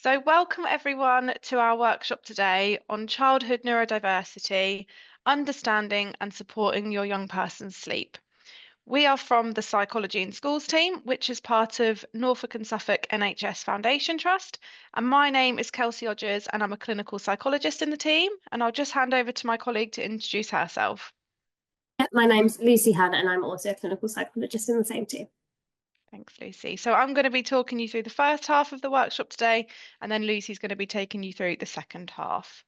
So, welcome everyone to our workshop today on childhood neurodiversity, understanding and supporting your young person's sleep. We are from the Psychology in Schools team, which is part of Norfolk and Suffolk NHS Foundation Trust. And my name is Kelsey Odgers, and I'm a clinical psychologist in the team. And I'll just hand over to my colleague to introduce herself. My name's Lucy Hannah, and I'm also a clinical psychologist in the same team. Thanks, Lucy. So I'm going to be talking you through the first half of the workshop today, and then Lucy's going to be taking you through the second half.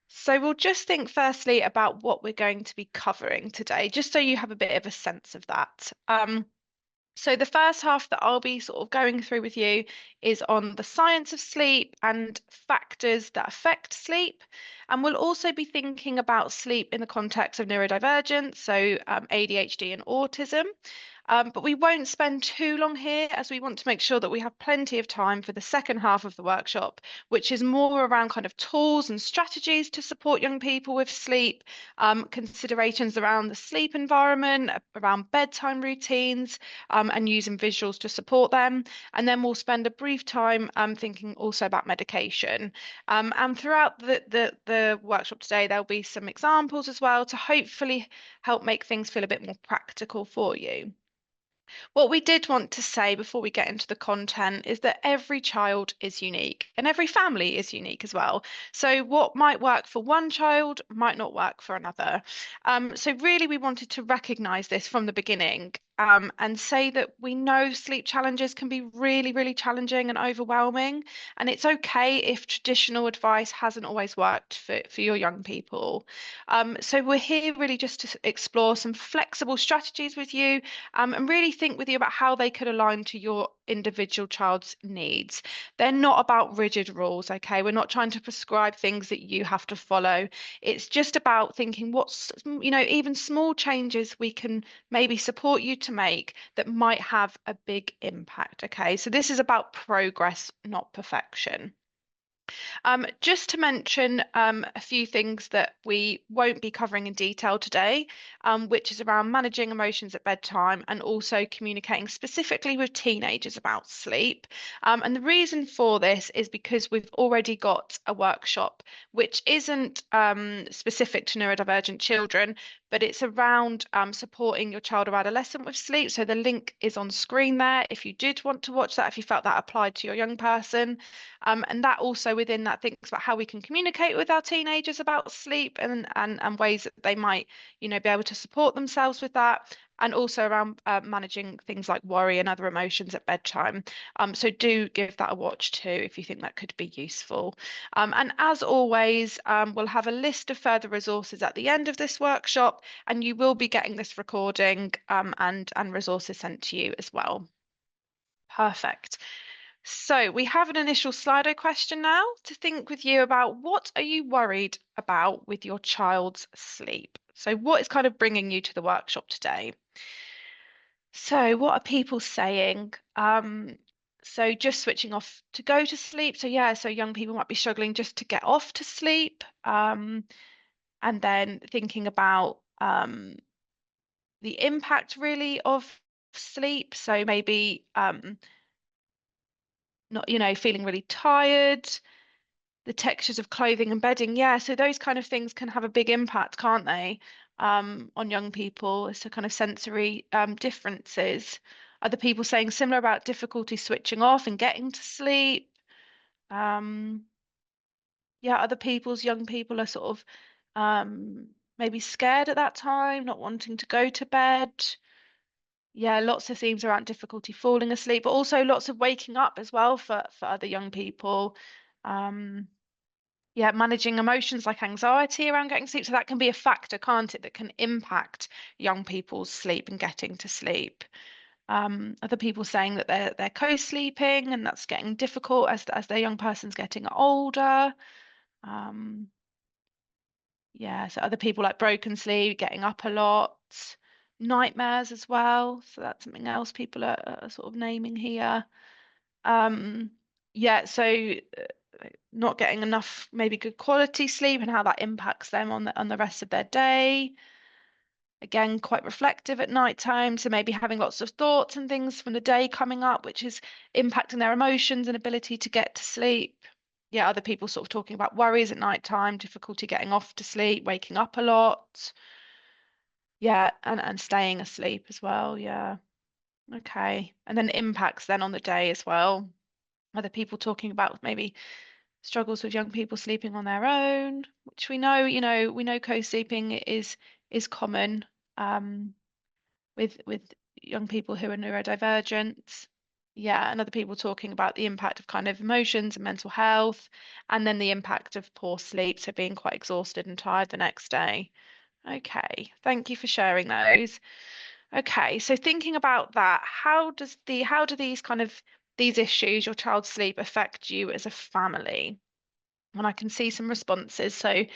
So we'll just think firstly about what we're going to be covering today, just so you have a bit of a sense of that. So the first half that I'll be sort of going through with you is on the science of sleep and factors that affect sleep. And we'll also be thinking about sleep in the context of neurodivergence, so ADHD and autism. But we won't spend too long here as we want to make sure that we have plenty of time for the second half of the workshop, which is more around kind of tools and strategies to support young people with sleep, considerations around the sleep environment, around bedtime routines, and using visuals to support them. And then we'll spend a brief time thinking also about medication. And throughout the workshop today, there'll be some examples as well to hopefully help make things feel a bit more practical for you. What we did want to say before we get into the content is that every child is unique and every family is unique as well. So what might work for one child might not work for another. So really we wanted to recognize this from the beginning, and say that we know sleep challenges can be really, really challenging and overwhelming. And it's okay if traditional advice hasn't always worked for your young people. So we're here really just to explore some flexible strategies with you, and really think with you about how they could align to your individual child's needs. They're not about rigid rules, okay? We're not trying to prescribe things that you have to follow. It's just about thinking what's, even small changes we can maybe support you to make that might have a big impact, okay? So this is about progress, not perfection. Just to mention a few things that we won't be covering in detail today, which is around managing emotions at bedtime and also communicating specifically with teenagers about sleep. And the reason for this is because we've already got a workshop which isn't specific to neurodivergent children, but it's around supporting your child or adolescent with sleep. So the link is on screen there if you did want to watch that, if you felt that applied to your young person. And that also within that thinks about how we can communicate with our teenagers about sleep and ways that they might, be able to support themselves with that. And also around managing things like worry and other emotions at bedtime. So do give that a watch too if you think that could be useful. And as always, we'll have a list of further resources at the end of this workshop, and you will be getting this recording and resources sent to you as well. Perfect. So we have an initial Slido question now to think with you about what are you worried about with your child's sleep? So what is kind of bringing you to the workshop today? So what are people saying? So just switching off to go to sleep. So yeah, so young people might be struggling just to get off to sleep. And then thinking about the impact really of sleep. So maybe not, feeling really tired, the textures of clothing and bedding. Yeah, so those kind of things can have a big impact, can't they, on young people as to kind of sensory differences. Other people saying similar about difficulty switching off and getting to sleep. Yeah, young people are sort of maybe scared at that time, not wanting to go to bed. Yeah, lots of themes around difficulty falling asleep, but also lots of waking up as well for other young people. Yeah, managing emotions like anxiety around getting sleep. So that can be a factor, can't it, that can impact young people's sleep and getting to sleep. Other people saying that they're co-sleeping and that's getting difficult as their young person's getting older. Yeah, so other people like broken sleep, getting up a lot, nightmares as well. So that's something else people are sort of naming here. Yeah, so not getting enough maybe good quality sleep and how that impacts them on the rest of their day. Again, quite reflective at night time, so maybe having lots of thoughts and things from the day coming up, which is impacting their emotions and ability to get to sleep. Yeah, other people sort of talking about worries at night time, difficulty getting off to sleep, waking up a lot. Yeah, and staying asleep as well. Yeah. Okay. And then impacts then on the day as well. Other people talking about maybe struggles with young people sleeping on their own, which we know co-sleeping is common with young people who are neurodivergent. Yeah, and other people talking about the impact of kind of emotions and mental health, and then the impact of poor sleep, so being quite exhausted and tired the next day. Okay, thank you for sharing those. Okay, so thinking about that, how do these kind of these issues, your child's sleep, affect you as a family? And I can see some responses. So,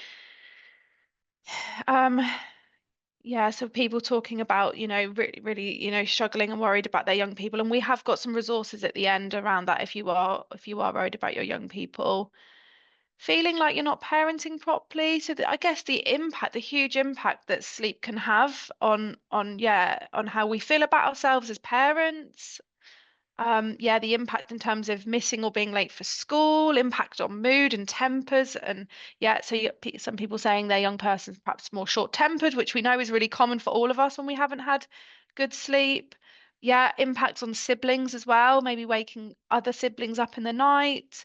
um, yeah, so people talking about, really, really, struggling and worried about their young people, and we have got some resources at the end around that if you are worried about your young people. Feeling like you're not parenting properly. So I guess the huge impact that sleep can have on how we feel about ourselves as parents. Yeah, the impact in terms of missing or being late for school, impact on mood and tempers, and yeah, so some people saying their young person's perhaps more short-tempered, which we know is really common for all of us when we haven't had good sleep. Yeah, impacts on siblings as well, maybe waking other siblings up in the night.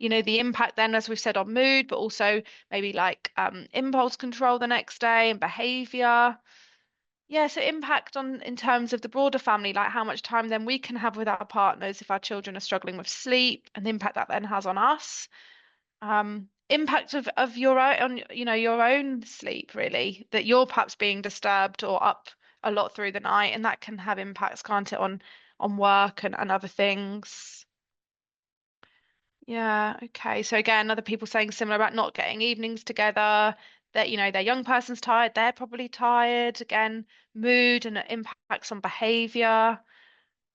The impact then, as we've said, on mood, but also maybe like impulse control the next day and behavior. Yeah, so impact on in terms of the broader family, like how much time then we can have with our partners if our children are struggling with sleep, and the impact that then has on us. Impact of your own on your own sleep, really, that you're perhaps being disturbed or up a lot through the night, and that can have impacts, can't it, on work and other things. Yeah, okay. So again, other people saying similar about not getting evenings together, that their young person's tired, they're probably tired. Again, mood and it impacts on behavior.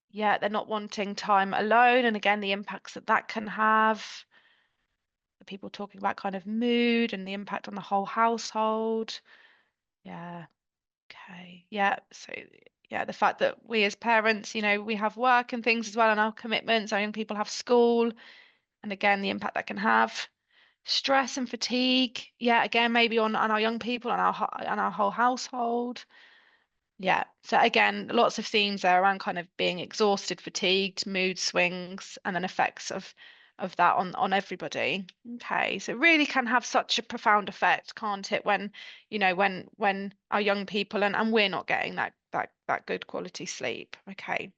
Yeah, they're not wanting time alone, and again, the impacts that that can have. The people talking about kind of mood and the impact on the whole household. Yeah, okay. Yeah, so yeah, the fact that we as parents, we have work and things as well, and our commitments, our young people have school, and again, the impact that can have. Stress and fatigue, yeah, again, maybe on our young people and our whole household. Yeah. So again, lots of themes there around kind of being exhausted, fatigued, mood swings, and then effects of that on everybody. Okay. So it really can have such a profound effect, can't it, when, when our young people and we're not getting that good quality sleep. Okay.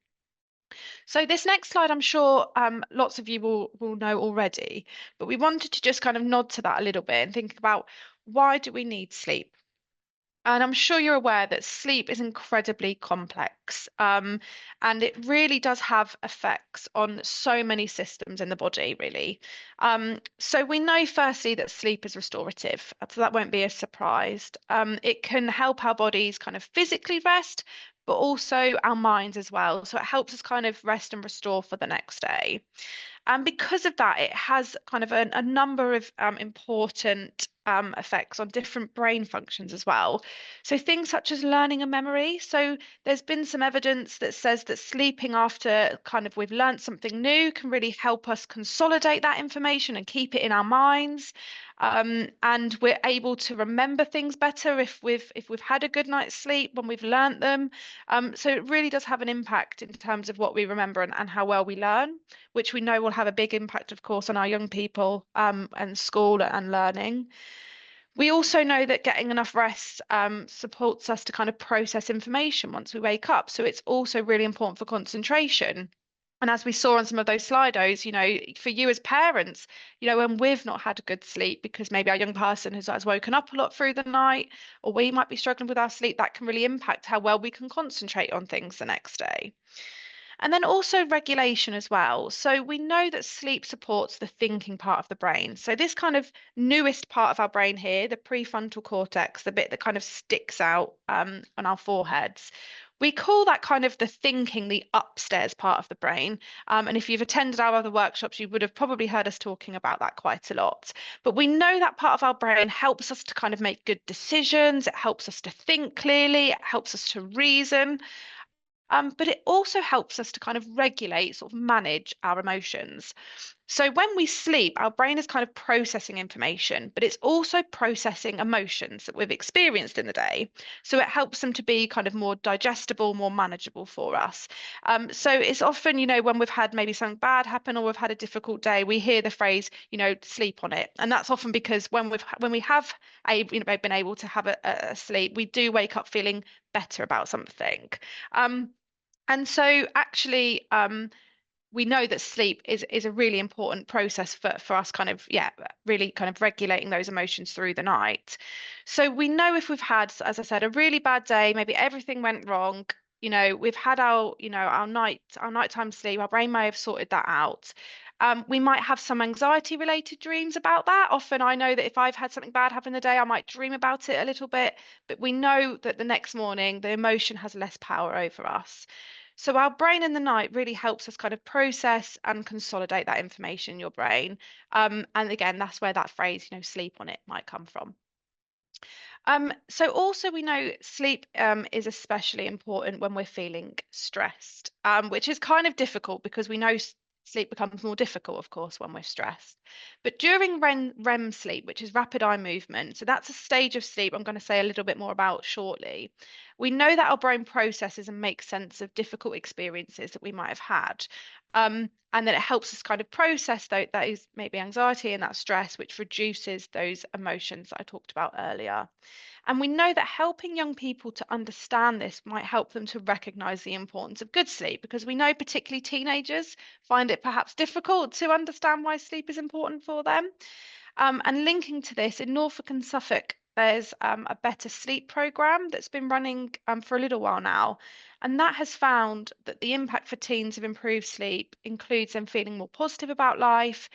So this next slide, I'm sure lots of you will know already, but we wanted to just kind of nod to that a little bit and think about, why do we need sleep? And I'm sure you're aware that sleep is incredibly complex, and it really does have effects on so many systems in the body, really. So we know firstly that sleep is restorative, so that won't be a surprise. It can help our bodies kind of physically rest, but also our minds as well. So it helps us kind of rest and restore for the next day. And because of that, it has kind of a number of important effects on different brain functions as well. So things such as learning and memory. So there's been some evidence that says that sleeping after kind of we've learned something new can really help us consolidate that information and keep it in our minds. And we're able to remember things better if we've had a good night's sleep when we've learnt them. So it really does have an impact in terms of what we remember and how well we learn, which we know will have a big impact, of course, on our young people and school and learning. We also know that getting enough rest supports us to kind of process information once we wake up. So it's also really important for concentration. And as we saw on some of those Slidos, for you as parents, when we've not had a good sleep because maybe our young person has woken up a lot through the night, or we might be struggling with our sleep, that can really impact how well we can concentrate on things the next day. And then also regulation as well. So we know that sleep supports the thinking part of the brain. So this kind of newest part of our brain here, the prefrontal cortex, the bit that kind of sticks out on our foreheads. We call that kind of the thinking, the upstairs part of the brain. And if you've attended our other workshops, you would have probably heard us talking about that quite a lot. But we know that part of our brain helps us to kind of make good decisions. It helps us to think clearly. It helps us to reason. But it also helps us to kind of regulate, sort of manage our emotions. So when we sleep, our brain is kind of processing information, but it's also processing emotions that we've experienced in the day. So it helps them to be kind of more digestible, more manageable for us. So it's often, when we've had maybe something bad happen or we've had a difficult day, we hear the phrase, sleep on it. And that's often because when we have been able to have a sleep, we do wake up feeling better about something. And so actually, we know that sleep is a really important process for us kind of, really kind of regulating those emotions through the night. So we know if we've had, as I said, a really bad day, maybe everything went wrong, we've had our nighttime sleep, our brain may have sorted that out. We might have some anxiety related dreams about that. Often I know that if I've had something bad happen in the day, I might dream about it a little bit, but we know that the next morning the emotion has less power over us. So our brain in the night really helps us kind of process and consolidate that information in your brain. And again, that's where that phrase, sleep on it might come from. So also we know sleep is especially important when we're feeling stressed, which is kind of difficult because we know sleep becomes more difficult, of course, when we're stressed. But during REM sleep, which is rapid eye movement, so that's a stage of sleep I'm going to say a little bit more about shortly. We know that our brain processes and makes sense of difficult experiences that we might have had. And then it helps us kind of process that is maybe anxiety and that stress, which reduces those emotions that I talked about earlier. And we know that helping young people to understand this might help them to recognize the importance of good sleep, because we know particularly teenagers find it perhaps difficult to understand why sleep is important for them. And linking to this, in Norfolk and Suffolk, there's a better sleep program that's been running for a little while now. And that has found that the impact for teens of improved sleep includes them feeling more positive about life,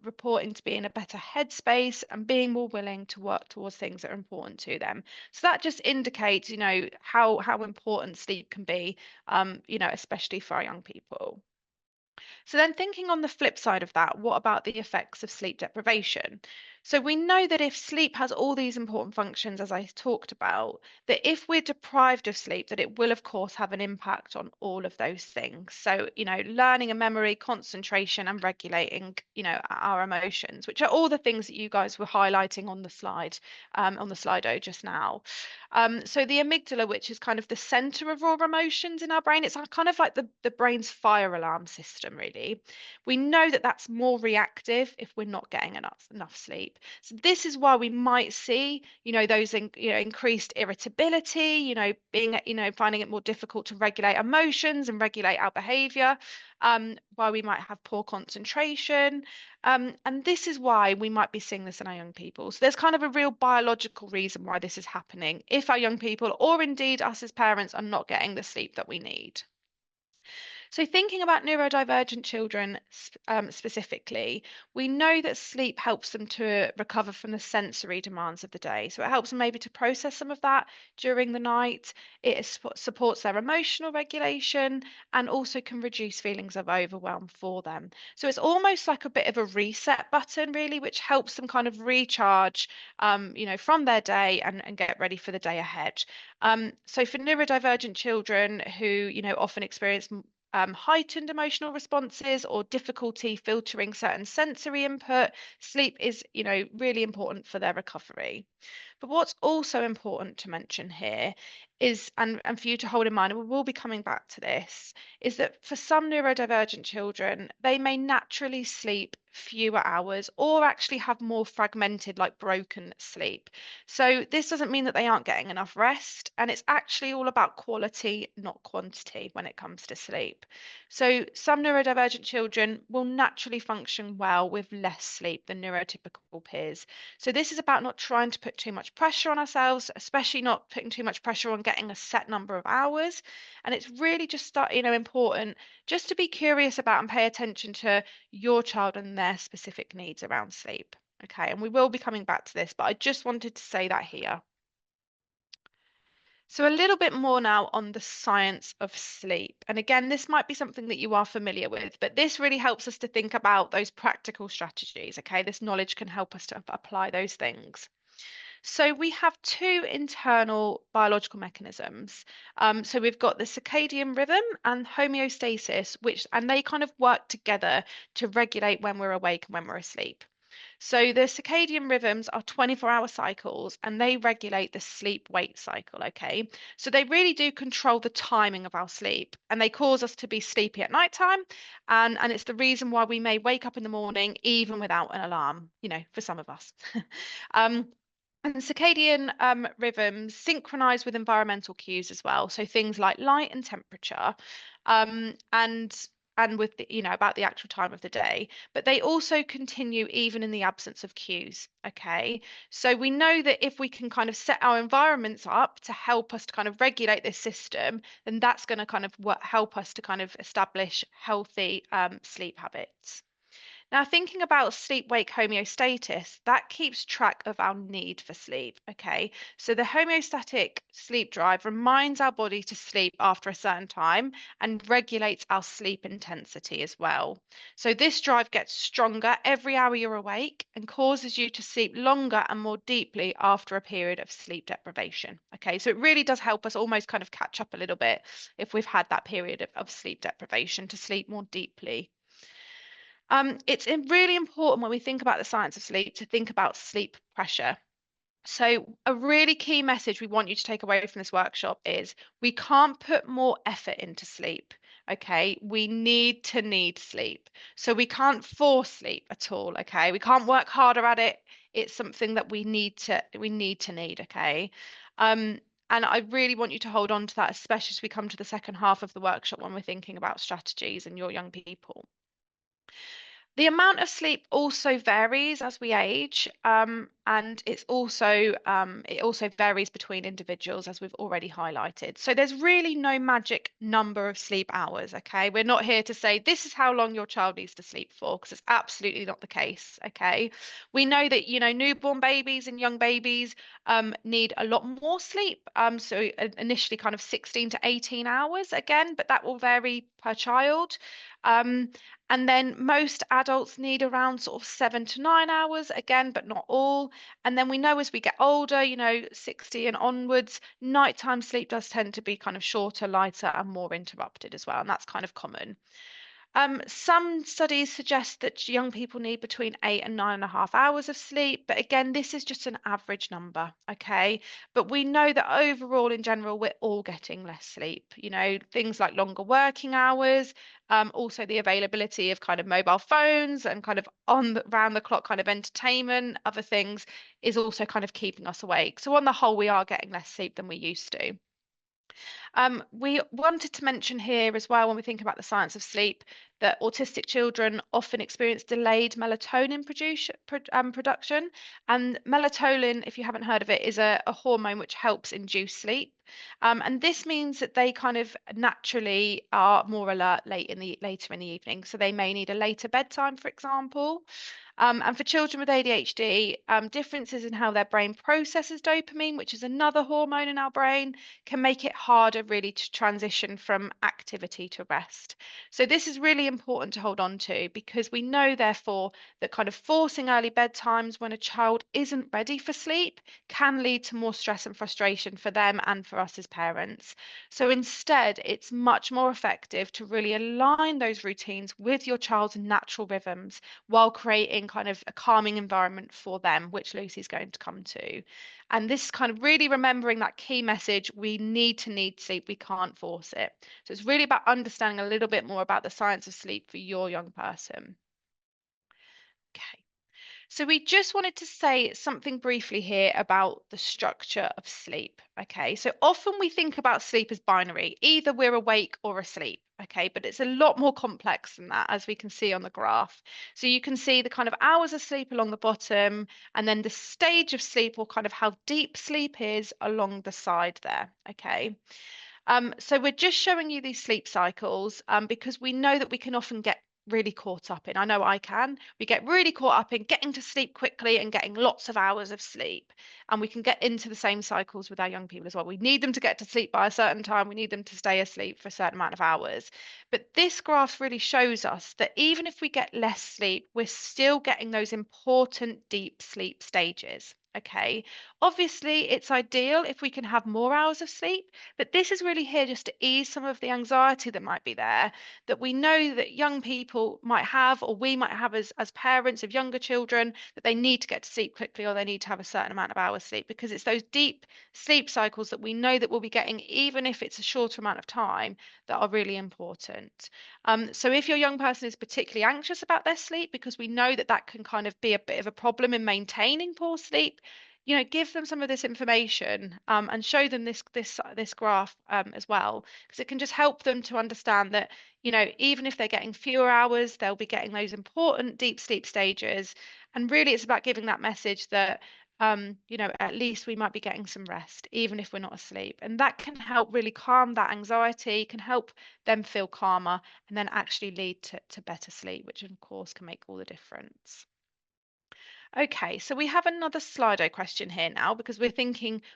reporting to be in a better headspace, and being more willing to work towards things that are important to them. So that just indicates, how important sleep can be, especially for our young people. So then thinking on the flip side of that, what about the effects of sleep deprivation? So we know that if sleep has all these important functions, as I talked about, that if we're deprived of sleep, that it will of course have an impact on all of those things. So, learning and memory, concentration, and regulating, our emotions, which are all the things that you guys were highlighting on the slide, on the Slido just now. So the amygdala, which is kind of the center of all emotions in our brain, it's kind of like the brain's fire alarm system, really. We know that that's more reactive if we're not getting enough sleep. So this is why we might see, those increased irritability, being, finding it more difficult to regulate emotions and regulate our behavior, why we might have poor concentration. And this is why we might be seeing this in our young people. So there's kind of a real biological reason why this is happening if our young people, or indeed us as parents, are not getting the sleep that we need. So thinking about neurodivergent children specifically, we know that sleep helps them to recover from the sensory demands of the day. So it helps them maybe to process some of that during the night. It supports their emotional regulation and also can reduce feelings of overwhelm for them. So it's almost like a bit of a reset button, really, which helps them kind of recharge, from their day and get ready for the day ahead. So for neurodivergent children who, often experience heightened emotional responses or difficulty filtering certain sensory input, sleep is, really important for their recovery. But what's also important to mention here is, and for you to hold in mind, and we will be coming back to this, is that for some neurodivergent children, they may naturally sleep fewer hours or actually have more fragmented, like broken sleep. So this doesn't mean that they aren't getting enough rest, and it's actually all about quality, not quantity, when it comes to sleep. So some neurodivergent children will naturally function well with less sleep than neurotypical peers. So this is about not trying to put too much pressure on ourselves, especially not putting too much pressure on getting a set number of hours. And it's really just important just to be curious about and pay attention to your child and their specific needs around sleep. Okay, and we will be coming back to this, but I just wanted to say that here. So a little bit more now on the science of sleep. And again, this might be something that you are familiar with, but this really helps us to think about those practical strategies. Okay, this knowledge can help us to apply those things. So we have two internal biological mechanisms. So we've got the circadian rhythm and homeostasis, and they kind of work together to regulate when we're awake and when we're asleep. So the circadian rhythms are 24-hour cycles and they regulate the sleep-wake cycle, okay? So they really do control the timing of our sleep and they cause us to be sleepy at nighttime and it's the reason why we may wake up in the morning even without an alarm, for some of us. um, and circadian rhythms synchronize with environmental cues as well. So things like light and temperature, um, and and with about the actual time of the day. But they also continue even in the absence of cues. Okay, so we know that if we can kind of set our environments up to help us to kind of regulate this system, then that's going to kind of help us to kind of establish healthy sleep habits. Now, thinking about sleep-wake homeostasis, that keeps track of our need for sleep, okay? So the homeostatic sleep drive reminds our body to sleep after a certain time and regulates our sleep intensity as well. So this drive gets stronger every hour you're awake and causes you to sleep longer and more deeply after a period of sleep deprivation, okay? So it really does help us almost kind of catch up a little bit if we've had that period of sleep deprivation to sleep more deeply. It's really important when we think about the science of sleep to think about sleep pressure. So, a really key message we want you to take away from this workshop is we can't put more effort into sleep. Okay, we need sleep. So, we can't force sleep at all. Okay, we can't work harder at it. It's something that we need. Okay. Um, and I really want you to hold on to that, especially as we come to the second half of the workshop when we're thinking about strategies and your young people. The amount of sleep also varies as we age, and it also varies between individuals, as we've already highlighted. So there's really no magic number of sleep hours, okay? We're not here to say this is how long your child needs to sleep for, because it's absolutely not the case, okay? We know that, newborn babies and young babies need a lot more sleep. So initially kind of 16 to 18 hours again, but that will vary per child. Um, and then most adults need around sort of 7 to 9 hours again, but not all. And then we know as we get older, 60 and onwards, nighttime sleep does tend to be kind of shorter, lighter, and more interrupted as well. And that's kind of common. Some studies suggest that young people need between 8 and 9.5 hours of sleep, but again, this is just an average number, okay? But we know that overall, in general, we're all getting less sleep. Things like longer working hours, also the availability of kind of mobile phones and kind of round the clock kind of entertainment, other things is also kind of keeping us awake. So on the whole, we are getting less sleep than we used to. We wanted to mention here as well, when we think about the science of sleep, that autistic children often experience delayed melatonin production. And melatonin, if you haven't heard of it, is a hormone which helps induce sleep. And this means that they kind of naturally are more alert later in the evening. So they may need a later bedtime, for example. And for children with ADHD, differences in how their brain processes dopamine, which is another hormone in our brain, can make it harder really to transition from activity to rest. So this is really important to hold on to because we know, therefore, that kind of forcing early bedtimes when a child isn't ready for sleep can lead to more stress and frustration for them and for us as parents. So instead, it's much more effective to really align those routines with your child's natural rhythms while creating kind of a calming environment for them, which Lucy's going to come to. And this kind of really remembering that key message, we need sleep, we can't force it. So it's really about understanding a little bit more about the science of sleep for your young person. Okay. So we just wanted to say something briefly here about the structure of sleep. Okay, so often we think about sleep as binary, either we're awake or asleep. Okay, but it's a lot more complex than that, as we can see on the graph. So you can see the kind of hours of sleep along the bottom, and then the stage of sleep, or kind of how deep sleep is, along the side there. Okay. So we're just showing you these sleep cycles because we know that we can often get really caught up in. I know I can. We get really caught up in getting to sleep quickly and getting lots of hours of sleep. And we can get into the same cycles with our young people as well. We need them to get to sleep by a certain time. We need them to stay asleep for a certain amount of hours. But this graph really shows us that even if we get less sleep, we're still getting those important deep sleep stages. Okay, obviously it's ideal if we can have more hours of sleep, but this is really here just to ease some of the anxiety that might be there, that we know that young people might have, or we might have as parents of younger children, that they need to get to sleep quickly or they need to have a certain amount of hours sleep, because it's those deep sleep cycles that we know that we'll be getting, even if it's a shorter amount of time, that are really important. So if your young person is particularly anxious about their sleep, because we know that that can kind of be a bit of a problem in maintaining poor sleep, give them some of this information, and show them this graph, as well, because it can just help them to understand that, even if they're getting fewer hours, they'll be getting those important deep sleep stages. And really, it's about giving that message that, at least we might be getting some rest, even if we're not asleep. And that can help really calm that anxiety, can help them feel calmer, and then actually lead to better sleep, which of course can make all the difference. Okay, so we have another Slido question here now, because we're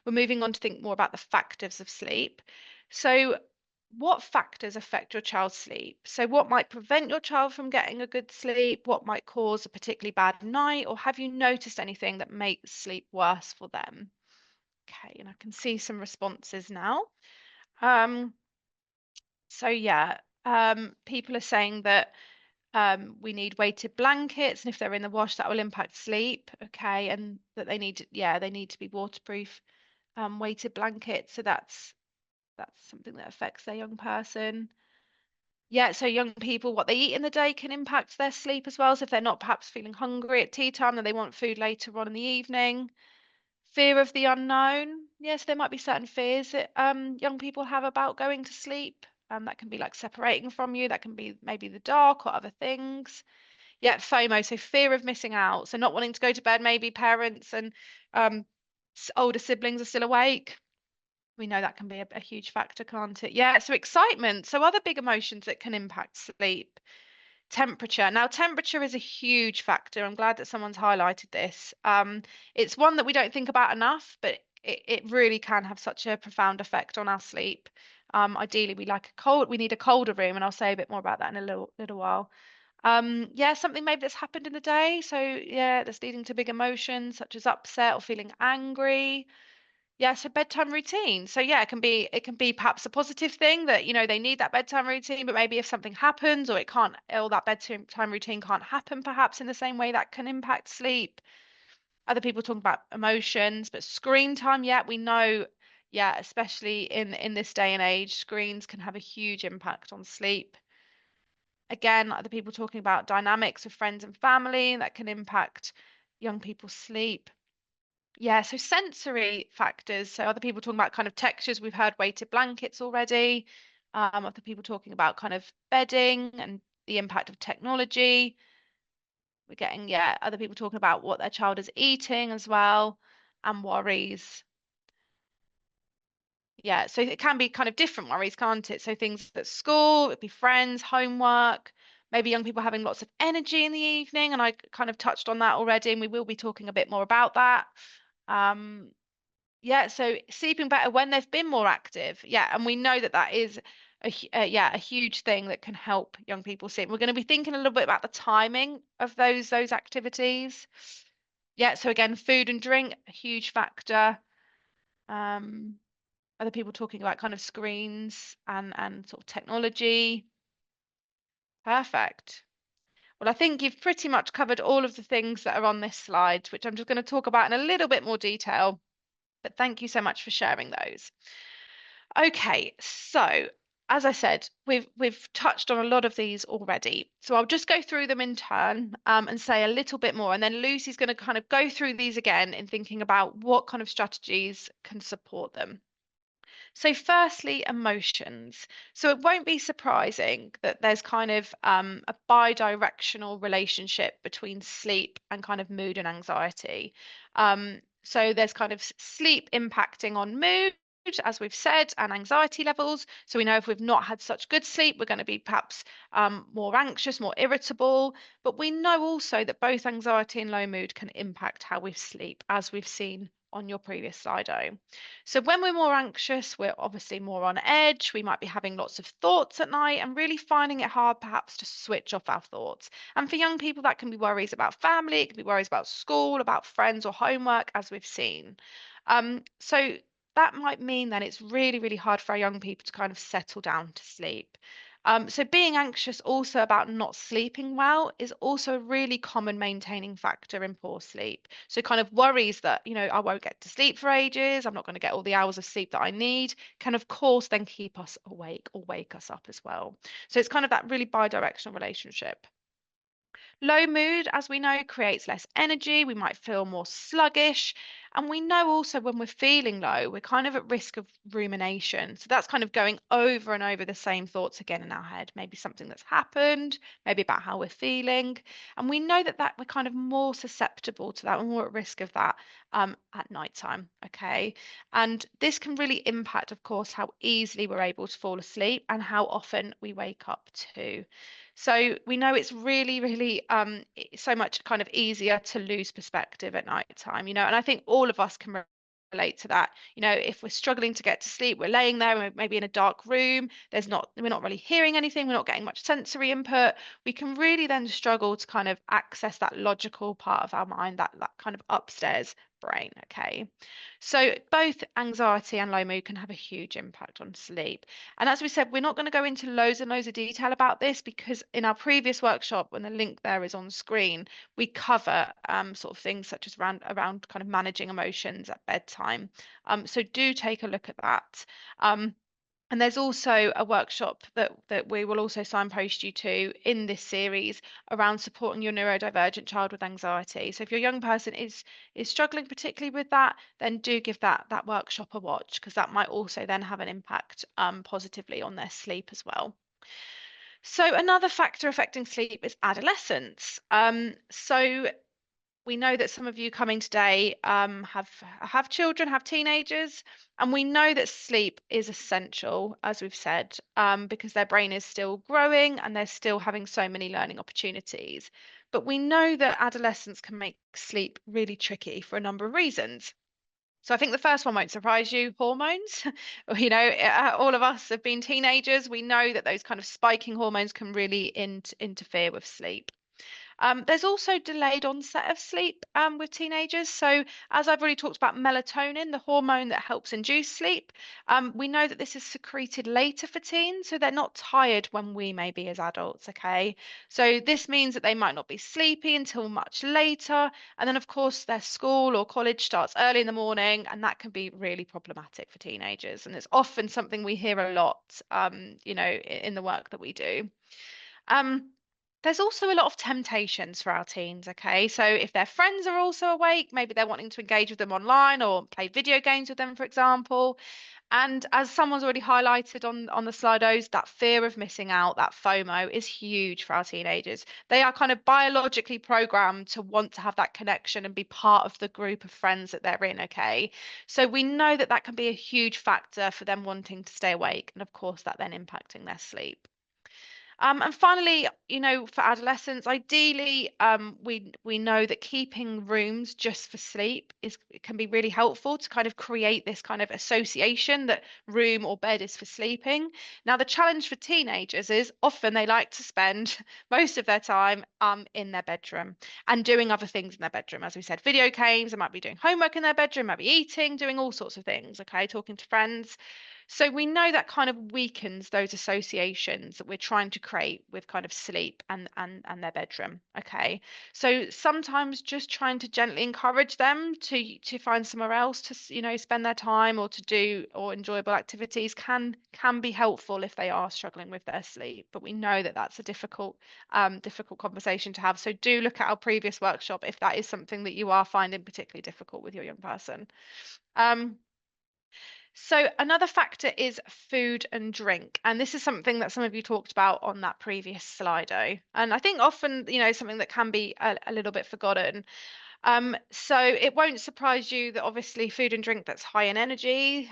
moving on to think more about the factors of sleep. So what factors affect your child's sleep? So what might prevent your child from getting a good sleep? What might cause a particularly bad night? Or have you noticed anything that makes sleep worse for them? Okay, and I can see some responses now. So yeah, people are saying that we need weighted blankets, and if they're in the wash, that will impact sleep. Okay, and that they need to be waterproof, weighted blankets. So that's something that affects their young person. Yeah, so young people, what they eat in the day can impact their sleep as well. So if they're not perhaps feeling hungry at tea time, then they want food later on in the evening. Fear of the unknown. Yes, there might be certain fears that young people have about going to sleep. That can be like separating from you. That can be maybe the dark or other things. Yeah, FOMO, so fear of missing out. So not wanting to go to bed, maybe parents and um, older siblings are still awake. We know that can be a huge factor, can't it? Yeah, so excitement. So other big emotions that can impact sleep. Temperature. Now, temperature is a huge factor. I'm glad that someone's highlighted this. It's one that we don't think about enough, but it really can have such a profound effect on our sleep. Ideally, we need a colder room, and I'll say a bit more about that in a little while. Yeah, something maybe that's happened in the day. So yeah, that's leading to big emotions such as upset or feeling angry. Yeah, so bedtime routine. So yeah, it can be perhaps a positive thing that, they need that bedtime routine, but maybe if something happens, or it can't, or that bedtime routine can't happen perhaps in the same way, that can impact sleep. Other people talking about emotions, but screen time, yeah, we know, yeah, especially in this day and age, screens can have a huge impact on sleep. Again, other people talking about dynamics of friends and family that can impact young people's sleep. Yeah, so sensory factors. So other people talking about kind of textures. We've heard weighted blankets already. Other people talking about kind of bedding and the impact of technology. We're getting, yeah, other people talking about what their child is eating as well, and worries. Yeah, so it can be kind of different worries, can't it? So things at school, it'd be friends, homework, maybe young people having lots of energy in the evening, and I kind of touched on that already, and we will be talking a bit more about that. Um, yeah, so sleeping better when they've been more active. Yeah, and we know that that is a huge thing that can help young people sleep. We're going to be thinking a little bit about the timing of those activities. Yeah, so again, food and drink, a huge factor. Um, Other people talking about kind of screens and sort of technology. Perfect. Well, I think you've pretty much covered all of the things that are on this slide, which I'm just going to talk about in a little bit more detail. But thank you so much for sharing those. Okay, so as I said, we've touched on a lot of these already. So I'll just go through them in turn, and say a little bit more. And then Lucy's going to kind of go through these again in thinking about what kind of strategies can support them. So firstly, emotions. So it won't be surprising that there's kind of a bi-directional relationship between sleep and kind of mood and anxiety. So there's kind of sleep impacting on mood, as we've said, and anxiety levels. So we know if we've not had such good sleep, we're going to be perhaps more anxious, more irritable. But we know also that both anxiety and low mood can impact how we sleep, as we've seen on your previous slido. So when we're more anxious, we're obviously more on edge. We might be having lots of thoughts at night and really finding it hard perhaps to switch off our thoughts. And for young people, that can be worries about family, it can be worries about school, about friends or homework, as we've seen. So that might mean that it's really, really hard for our young people to kind of settle down to sleep. So being anxious also about not sleeping well is also a really common maintaining factor in poor sleep. So kind of worries that, I won't get to sleep for ages, I'm not going to get all the hours of sleep that I need, can of course then keep us awake or wake us up as well. So it's kind of that really bi-directional relationship. Low mood, as we know, creates less energy. We might feel more sluggish. And we know also when we're feeling low, we're kind of at risk of rumination. So that's kind of going over and over the same thoughts again in our head. Maybe something that's happened, maybe about how we're feeling. And we know that we're kind of more susceptible to that and more at risk of that at nighttime. Okay. And this can really impact, of course, how easily we're able to fall asleep and how often we wake up too. So we know it's really, really so much kind of easier to lose perspective at night time, and I think all of us can relate to that. If we're struggling to get to sleep, we're laying there, maybe in a dark room, we're not really hearing anything, we're not getting much sensory input. We can really then struggle to kind of access that logical part of our mind, that kind of upstairs brain. Okay. So both anxiety and low mood can have a huge impact on sleep. And as we said, we're not going to go into loads and loads of detail about this because in our previous workshop, when the link there is on screen, we cover sort of things such as around kind of managing emotions at bedtime. So do take a look at that. And there's also a workshop that we will also signpost you to in this series around supporting your neurodivergent child with anxiety. So if your young person is struggling particularly with that, then do give that workshop a watch because that might also then have an impact positively on their sleep as well. So another factor affecting sleep is adolescence. So we know that some of you coming today have children, have teenagers, and we know that sleep is essential, as we've said, because their brain is still growing and they're still having so many learning opportunities. But we know that adolescence can make sleep really tricky for a number of reasons. So I think the first one won't surprise you, hormones. All of us have been teenagers. We know that those kind of spiking hormones can really interfere with sleep. There's also delayed onset of sleep with teenagers. So, as I've already talked about melatonin, the hormone that helps induce sleep, we know that this is secreted later for teens, so they're not tired when we may be as adults, okay? So, this means that they might not be sleepy until much later. And then, of course, their school or college starts early in the morning, and that can be really problematic for teenagers. And it's often something we hear a lot, in the work that we do. Um, there's also a lot of temptations for our teens, okay? So if their friends are also awake, maybe they're wanting to engage with them online or play video games with them, for example. And as someone's already highlighted on the Slidos, that fear of missing out, that FOMO, is huge for our teenagers. They are kind of biologically programmed to want to have that connection and be part of the group of friends that they're in, okay? So we know that that can be a huge factor for them wanting to stay awake, and of course, that then impacting their sleep. And finally, for adolescents, ideally, we know that keeping rooms just for sleep can be really helpful to kind of create this kind of association that room or bed is for sleeping. Now, the challenge for teenagers is often they like to spend most of their time in their bedroom and doing other things in their bedroom. As we said, video games, they might be doing homework in their bedroom, might be eating, doing all sorts of things, okay, talking to friends. So we know that kind of weakens those associations that we're trying to create with kind of sleep and their bedroom. Okay. So sometimes just trying to gently encourage them to find somewhere else to spend their time or to do or enjoyable activities can be helpful if they are struggling with their sleep. But we know that that's a difficult conversation to have. So do look at our previous workshop if that is something that you are finding particularly difficult with your young person. So another factor is food and drink. And this is something that some of you talked about on that previous Slido. And I think often, something that can be a little bit forgotten. So it won't surprise you that obviously food and drink that's high in energy,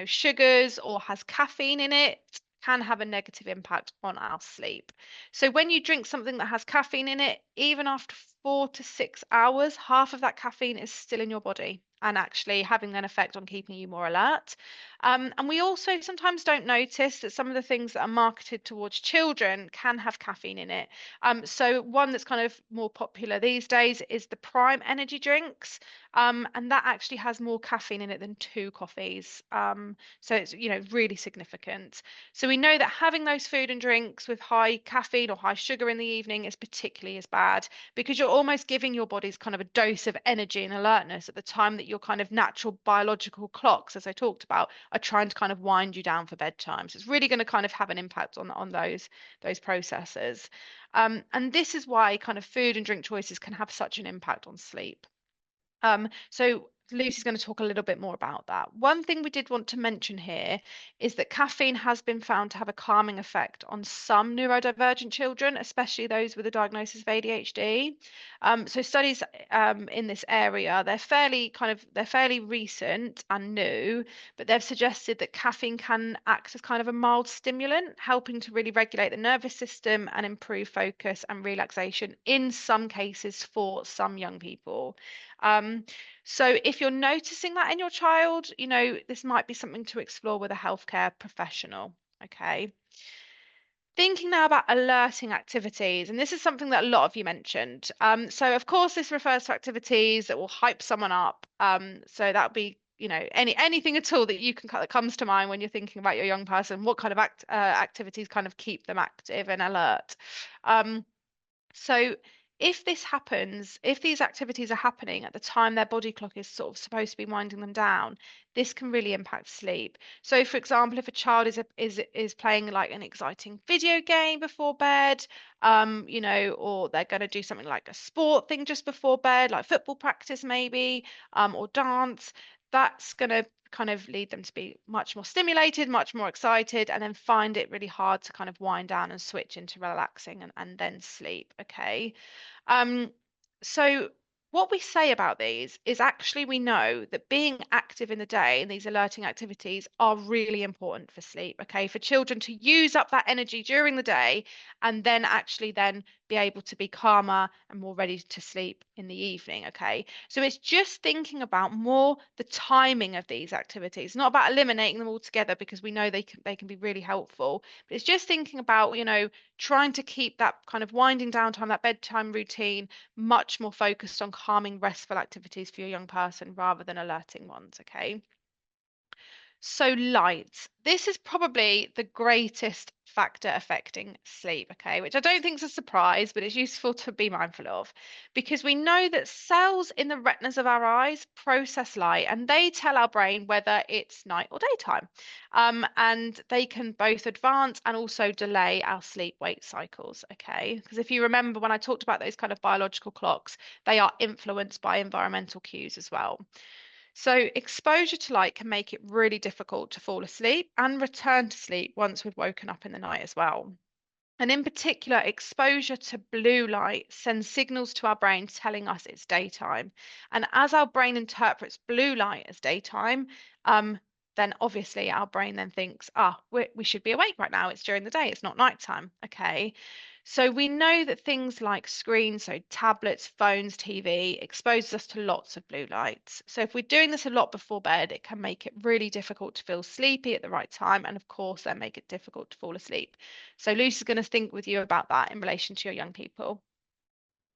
sugars or has caffeine in it can have a negative impact on our sleep. So when you drink something that has caffeine in it, even after 4 to 6 hours, half of that caffeine is still in your body and actually having an effect on keeping you more alert. And we also sometimes don't notice that some of the things that are marketed towards children can have caffeine in it. So one that's kind of more popular these days is the Prime energy drinks. And that actually has more caffeine in it than two coffees. So it's, really significant. So we know that having those food and drinks with high caffeine or high sugar in the evening is particularly as bad because you're almost giving your body's kind of a dose of energy and alertness at the time that your kind of natural biological clocks, as I talked about, are trying to kind of wind you down for bedtime. So it's really going to kind of have an impact on those processes. And this is why kind of food and drink choices can have such an impact on sleep. So Lucy's going to talk a little bit more about that. One thing we did want to mention here is that caffeine has been found to have a calming effect on some neurodivergent children, especially those with a diagnosis of ADHD. So studies in this area, they're fairly recent and new, but they've suggested that caffeine can act as kind of a mild stimulant, helping to really regulate the nervous system and improve focus and relaxation in some cases for some young people. Um, so if you're noticing that in your child, this might be something to explore with a healthcare professional. Okay. Thinking now about alerting activities, and this is something that a lot of you mentioned. So of course, this refers to activities that will hype someone up. So that would be, anything at all that that comes to mind when you're thinking about your young person. What kind of activities kind of keep them active and alert? Um, so if this happens, if these activities are happening at the time their body clock is sort of supposed to be winding them down, this can really impact sleep. So for example, if a child is playing like an exciting video game before bed, or they're going to do something like a sport thing just before bed, like football practice maybe, or dance, that's going to kind of lead them to be much more stimulated, much more excited, and then find it really hard to kind of wind down and switch into relaxing and then sleep. Okay. Um, so what we say about these is actually we know that being active in the day and these alerting activities are really important for sleep, okay? For children to use up that energy during the day and then actually then be able to be calmer and more ready to sleep in the evening, okay? So it's just thinking about more the timing of these activities, not about eliminating them altogether because we know they can be really helpful, but it's just thinking about, trying to keep that kind of winding down time, that bedtime routine, much more focused on calming, restful activities for your young person rather than alerting ones, okay? So light. This is probably the greatest factor affecting sleep, okay, which I don't think is a surprise, but it's useful to be mindful of because we know that cells in the retinas of our eyes process light and they tell our brain whether it's night or daytime. And they can both advance and also delay our sleep-wake cycles, okay? Because if you remember when I talked about those kind of biological clocks, they are influenced by environmental cues as well. So, exposure to light can make it really difficult to fall asleep and return to sleep once we've woken up in the night as well. And in particular, exposure to blue light sends signals to our brain telling us it's daytime. And as our brain interprets blue light as daytime, then obviously our brain then thinks, we should be awake right now. It's during the day, it's not nighttime. Okay. So we know that things like screens, so tablets, phones, TV, exposes us to lots of blue lights. So if we're doing this a lot before bed, it can make it really difficult to feel sleepy at the right time, and of course, then make it difficult to fall asleep. So Lucy's going to think with you about that in relation to your young people.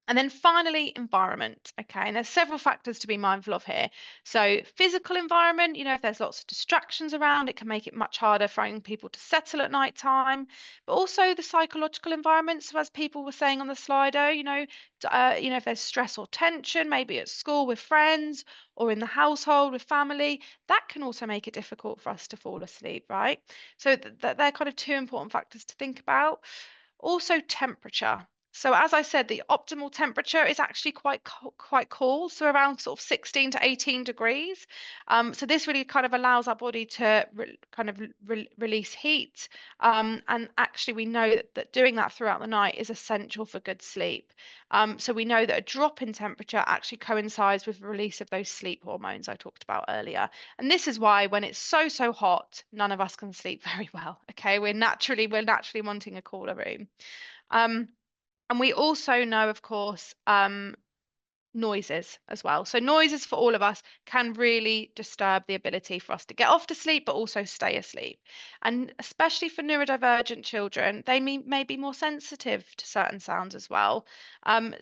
And then finally, environment. Okay, and there's several factors to be mindful of here. So physical environment, if there's lots of distractions around, it can make it much harder for young people to settle at night time. But also the psychological environment. So as people were saying on the Slido, if there's stress or tension, maybe at school with friends or in the household with family, that can also make it difficult for us to fall asleep, right? So they're kind of two important factors to think about. Also temperature. So as I said, the optimal temperature is actually quite cool, so around sort of 16 to 18 degrees. So this really kind of allows our body to release heat. And actually, we know that doing that throughout the night is essential for good sleep. So we know that a drop in temperature actually coincides with the release of those sleep hormones I talked about earlier. And this is why when it's so hot, none of us can sleep very well. Okay, we're naturally wanting a cooler room. Um, and we also know, of course, noises as well. So noises for all of us can really disturb the ability for us to get off to sleep, but also stay asleep. And especially for neurodivergent children, they may be more sensitive to certain sounds as well.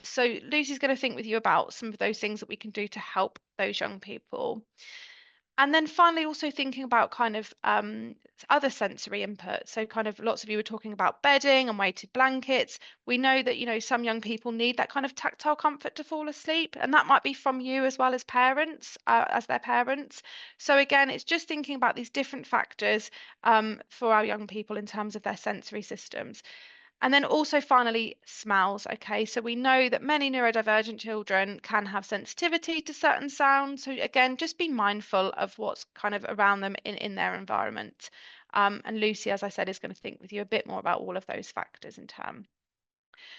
So Lucy's going to think with you about some of those things that we can do to help those young people. And then finally, also thinking about kind of other sensory input. So kind of lots of you were talking about bedding and weighted blankets. We know that, some young people need that kind of tactile comfort to fall asleep, and that might be from you as well as parents, as their parents. So again, it's just thinking about these different factors for our young people in terms of their sensory systems. And then also finally, smells. Okay, so we know that many neurodivergent children can have sensitivity to certain sounds. So again, just be mindful of what's kind of around them in their environment. And Lucy, as I said, is going to think with you a bit more about all of those factors in turn.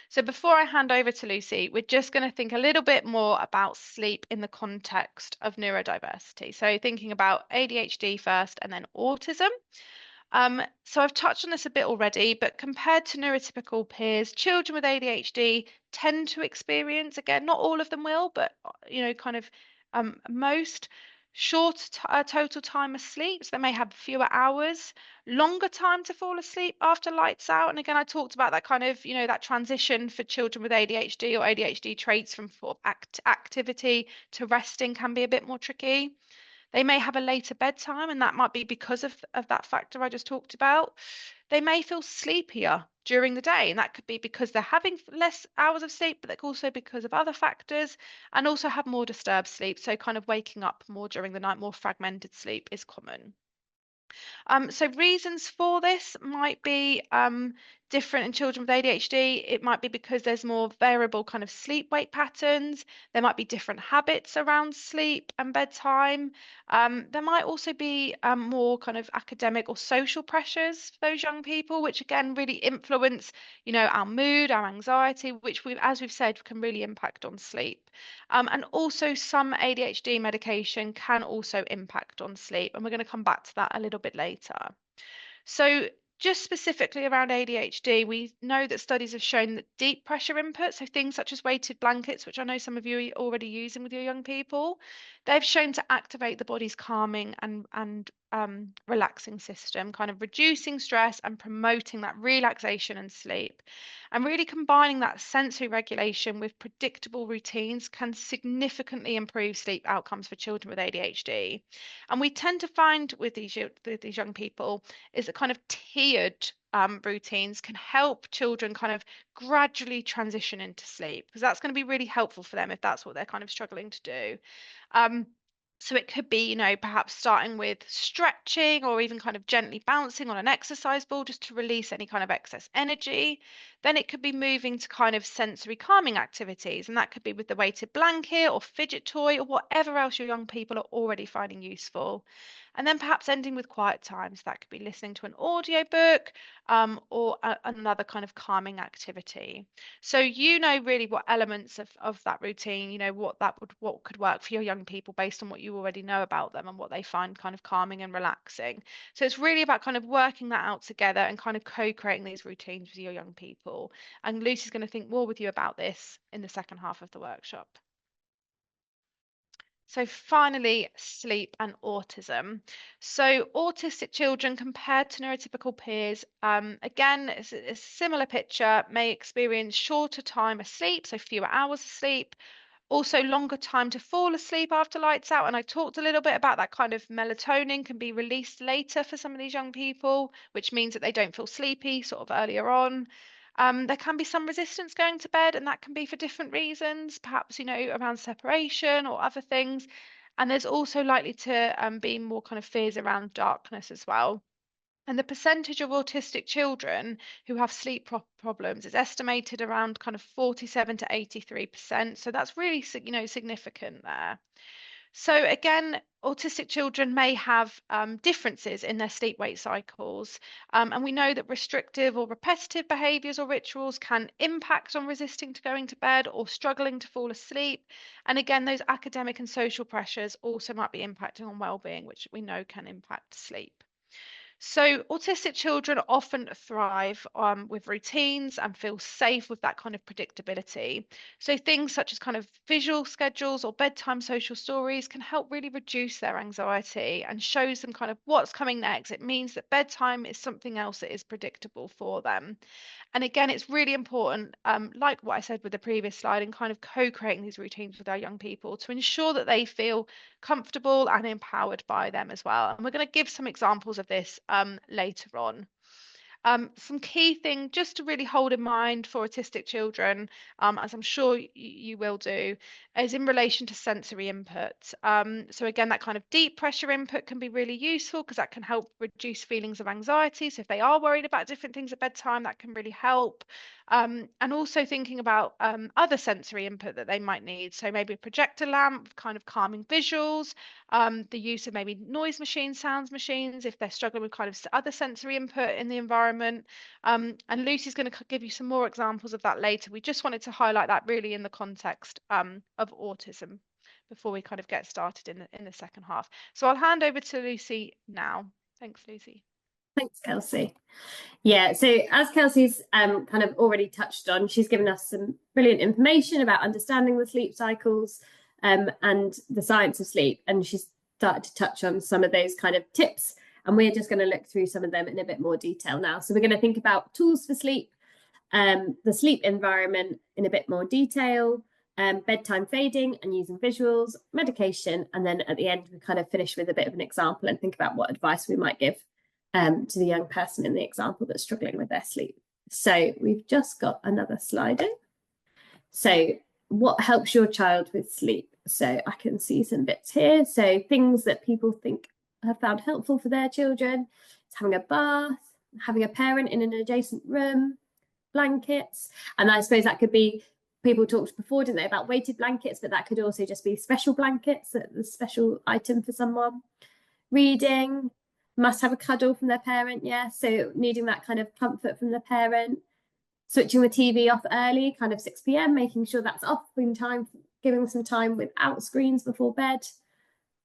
So before I hand over to Lucy, we're just going to think a little bit more about sleep in the context of neurodiversity. So thinking about ADHD first and then autism. So I've touched on this a bit already, but compared to neurotypical peers, children with ADHD tend to experience, again, not all of them will, but kind of most total time asleep. So they may have fewer hours, longer time to fall asleep after lights out. And again, I talked about that kind of, that transition for children with ADHD or ADHD traits from sort of activity to resting can be a bit more tricky. They may have a later bedtime, and that might be because of that factor I just talked about. They may feel sleepier during the day, and that could be because they're having less hours of sleep, but that could also because of other factors, and also have more disturbed sleep. So kind of waking up more during the night, more fragmented sleep is common. So reasons for this might be different in children with ADHD. It might be because there's more variable kind of sleep-wake patterns. There might be different habits around sleep and bedtime. There might also be more kind of academic or social pressures for those young people, which again really influence, our mood, our anxiety, which as we've said, can really impact on sleep. And also some ADHD medication can also impact on sleep. And we're going to come back to that a little bit later. So just specifically around ADHD, we know that studies have shown that deep pressure input, so things such as weighted blankets, which I know some of you are already using with your young people, they've shown to activate the body's calming and relaxing system, kind of reducing stress and promoting that relaxation and sleep. And really combining that sensory regulation with predictable routines can significantly improve sleep outcomes for children with ADHD. And we tend to find with these young people is that kind of tiered routines can help children kind of gradually transition into sleep, because that's going to be really helpful for them if that's what they're kind of struggling to do. Um, so it could be, perhaps starting with stretching or even kind of gently bouncing on an exercise ball just to release any kind of excess energy. Then it could be moving to kind of sensory calming activities, and that could be with the weighted blanket or fidget toy or whatever else your young people are already finding useful. And then perhaps ending with quiet times. That could be listening to an audiobook or another kind of calming activity. So really what elements of that routine, what could work for your young people based on what you already know about them and what they find kind of calming and relaxing. So it's really about kind of working that out together and kind of co-creating these routines with your young people. And Lucy's going to think more with you about this in the second half of the workshop. So finally, sleep and autism. So autistic children compared to neurotypical peers, again, it's a similar picture, may experience shorter time asleep, so fewer hours of sleep, also longer time to fall asleep after lights out. And I talked a little bit about that kind of melatonin can be released later for some of these young people, which means that they don't feel sleepy sort of earlier on. There can be some resistance going to bed, and that can be for different reasons, perhaps, around separation or other things. And there's also likely to be more kind of fears around darkness as well. And the percentage of autistic children who have sleep problems is estimated around kind of 47 to 83%. So that's really, significant there. So again, autistic children may have differences in their sleep-wake cycles, and we know that restrictive or repetitive behaviours or rituals can impact on resisting to going to bed or struggling to fall asleep. And again, those academic and social pressures also might be impacting on well-being, which we know can impact sleep. So autistic children often thrive with routines and feel safe with that kind of predictability. So things such as kind of visual schedules or bedtime social stories can help really reduce their anxiety and shows them kind of what's coming next. It means that bedtime is something else that is predictable for them. And again, it's really important, like what I said with the previous slide, in kind of co-creating these routines with our young people to ensure that they feel comfortable and empowered by them as well. And we're going to give some examples of this later on. Some key thing just to really hold in mind for autistic children, as I'm sure you will do, is in relation to sensory input. So again, that kind of deep pressure input can be really useful because that can help reduce feelings of anxiety. So if they are worried about different things at bedtime, that can really help. And also thinking about other sensory input that they might need. So maybe a projector lamp, kind of calming visuals, the use of maybe noise machines, sounds machines, if they're struggling with kind of other sensory input in the environment. And Lucy's going to give you some more examples of that later. We just wanted to highlight that really in the context of autism before we kind of get started in the second half. So I'll hand over to Lucy now. Thanks, Lucy. Thanks, Kelsey. Yeah, so as Kelsey's kind of already touched on, she's given us some brilliant information about understanding the sleep cycles and the science of sleep. And she's started to touch on some of those kind of tips. And we're just going to look through some of them in a bit more detail now. So we're going to think about tools for sleep, the sleep environment in a bit more detail, bedtime fading and using visuals, medication. And then at the end, we kind of finish with a bit of an example and think about what advice we might give to the young person in the example that's struggling with their sleep. So we've just got another slide in. So what helps your child with sleep? So I can see some bits here. So things that people think have found helpful for their children. It's having a bath, having a parent in an adjacent room, blankets. And I suppose that could be, people talked before, didn't they, about weighted blankets, but that could also just be special blankets, the special item for someone. Reading, must have a cuddle from their parent, yeah, so needing that kind of comfort from the parent. Switching the TV off early, kind of 6 p.m, making sure that's off in time, giving them some time without screens before bed.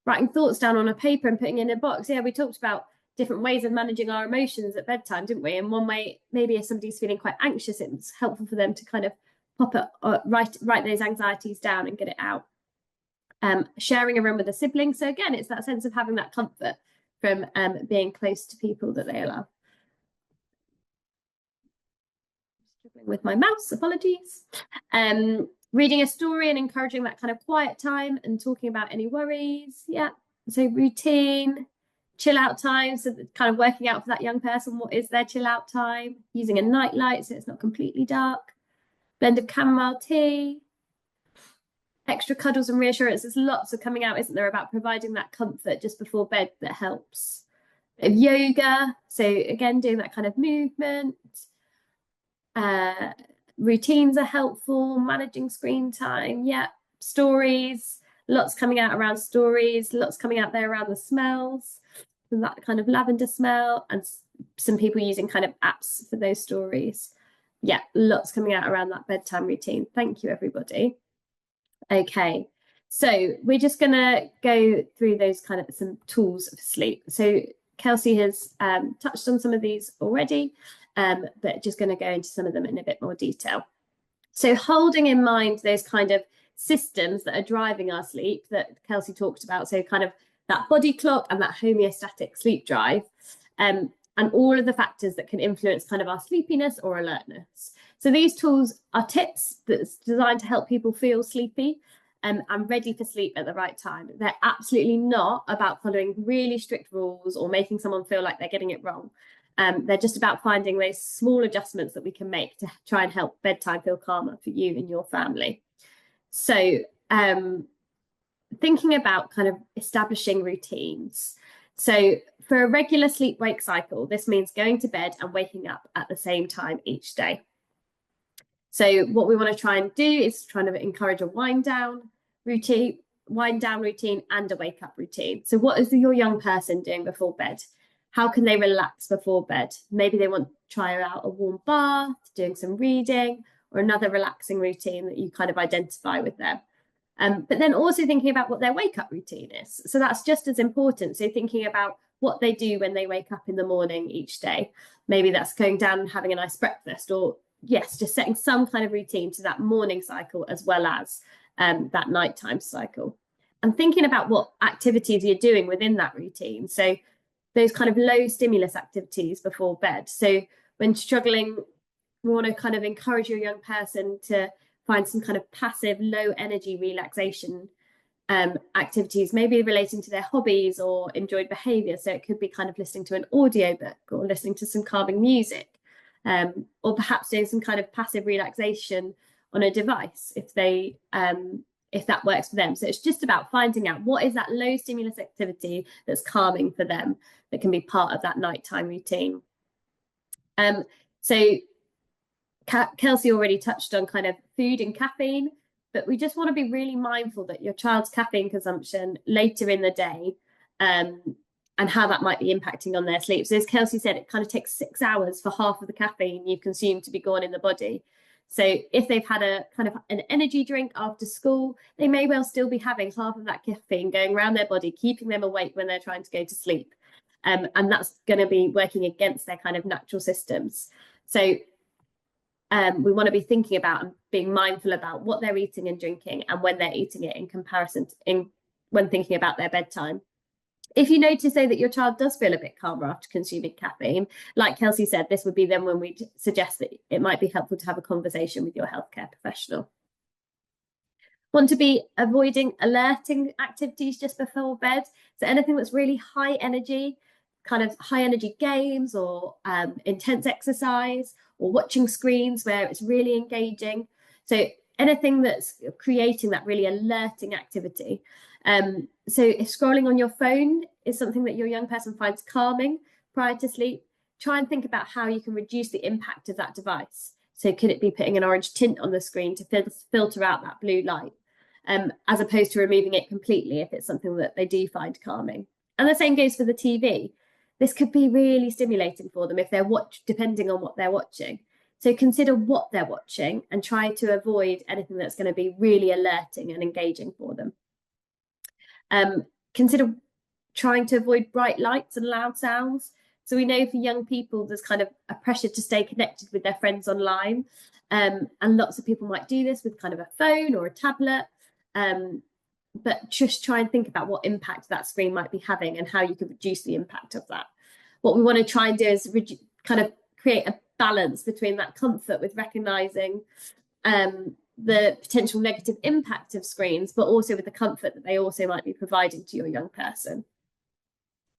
Writing thoughts down on a paper and putting in a box. Yeah, we talked about different ways of managing our emotions at bedtime, didn't we? And one way, maybe if somebody's feeling quite anxious, it's helpful for them to kind of pop it, write those anxieties down and get it out. Sharing a room with a sibling. So again, it's that sense of having that comfort from being close to people that they love. Struggling with my mouse, apologies. Reading a story and encouraging that kind of quiet time and talking about any worries. Yeah, so routine, chill out time, so kind of working out for that young person what is their chill out time. Using a night light so it's not completely dark. Blend of chamomile tea. Extra cuddles and reassurance. There's lots of coming out, isn't there, about providing that comfort just before bed that helps. Yoga, so again, doing that kind of movement. Routines are helpful, managing screen time, yeah. Stories, lots coming out around stories, lots coming out there around the smells, that kind of lavender smell, and some people using kind of apps for those stories. Yeah, lots coming out around that bedtime routine. Thank you, everybody. Okay, so we're just going to go through those kind of some tools of sleep. So Kelsey has touched on some of these already, but just going to go into some of them in a bit more detail. So holding in mind those kind of systems that are driving our sleep that Kelsey talked about, so kind of that body clock and that homeostatic sleep drive, and all of the factors that can influence kind of our sleepiness or alertness. So these tools are tips that's designed to help people feel sleepy and ready for sleep at the right time. They're absolutely not about following really strict rules or making someone feel like they're getting it wrong. They're just about finding those small adjustments that we can make to try and help bedtime feel calmer for you and your family. So thinking about kind of establishing routines. So for a regular sleep-wake cycle, this means going to bed and waking up at the same time each day. So what we want to try and do is trying to encourage a wind down routine and a wake up routine. So what is your young person doing before bed? How can they relax before bed? Maybe they want to try out a warm bath, doing some reading, or another relaxing routine that you kind of identify with them. But then also thinking about what their wake up routine is. So that's just as important. So thinking about what they do when they wake up in the morning each day. Maybe that's going down and having a nice breakfast, or yes, just setting some kind of routine to that morning cycle as well as that nighttime cycle. And thinking about what activities you're doing within that routine. So those kind of low stimulus activities before bed. So when struggling, we want to kind of encourage your young person to find some kind of passive, low energy relaxation activities, maybe relating to their hobbies or enjoyed behaviour. So it could be kind of listening to an audiobook or listening to some calming music, or perhaps doing some kind of passive relaxation on a device if that works for them. So it's just about finding out what is that low stimulus activity that's calming for them that can be part of that nighttime routine. So Kelsey already touched on kind of food and caffeine, but we just want to be really mindful that your child's caffeine consumption later in the day and how that might be impacting on their sleep. So as Kelsey said, it kind of takes 6 hours for half of the caffeine you've consumed to be gone in the body. So if they've had a kind of an energy drink after school, they may well still be having half of that caffeine going around their body, keeping them awake when they're trying to go to sleep. And that's going to be working against their kind of natural systems. So we want to be thinking about and being mindful about what they're eating and drinking and when they're eating it in comparison when thinking about their bedtime. If you notice, though, that your child does feel a bit calmer after consuming caffeine, like Kelsey said, this would be then when we suggest that it might be helpful to have a conversation with your healthcare professional. Want to be avoiding alerting activities just before bed. So anything that's really high energy, kind of high energy games or intense exercise, or watching screens where it's really engaging. So anything that's creating that really alerting activity. So if scrolling on your phone is something that your young person finds calming prior to sleep, try and think about how you can reduce the impact of that device. So could it be putting an orange tint on the screen to filter out that blue light, as opposed to removing it completely if it's something that they do find calming. And the same goes for the TV. This could be really stimulating for them if they're depending on what they're watching. So consider what they're watching and try to avoid anything that's going to be really alerting and engaging for them. Consider trying to avoid bright lights and loud sounds. So we know for young people, there's kind of a pressure to stay connected with their friends online. And lots of people might do this with kind of a phone or a tablet. But just try and think about what impact that screen might be having and how you could reduce the impact of that. What we want to try and do is kind of create a balance between that comfort with recognizing the potential negative impact of screens, but also with the comfort that they also might be providing to your young person.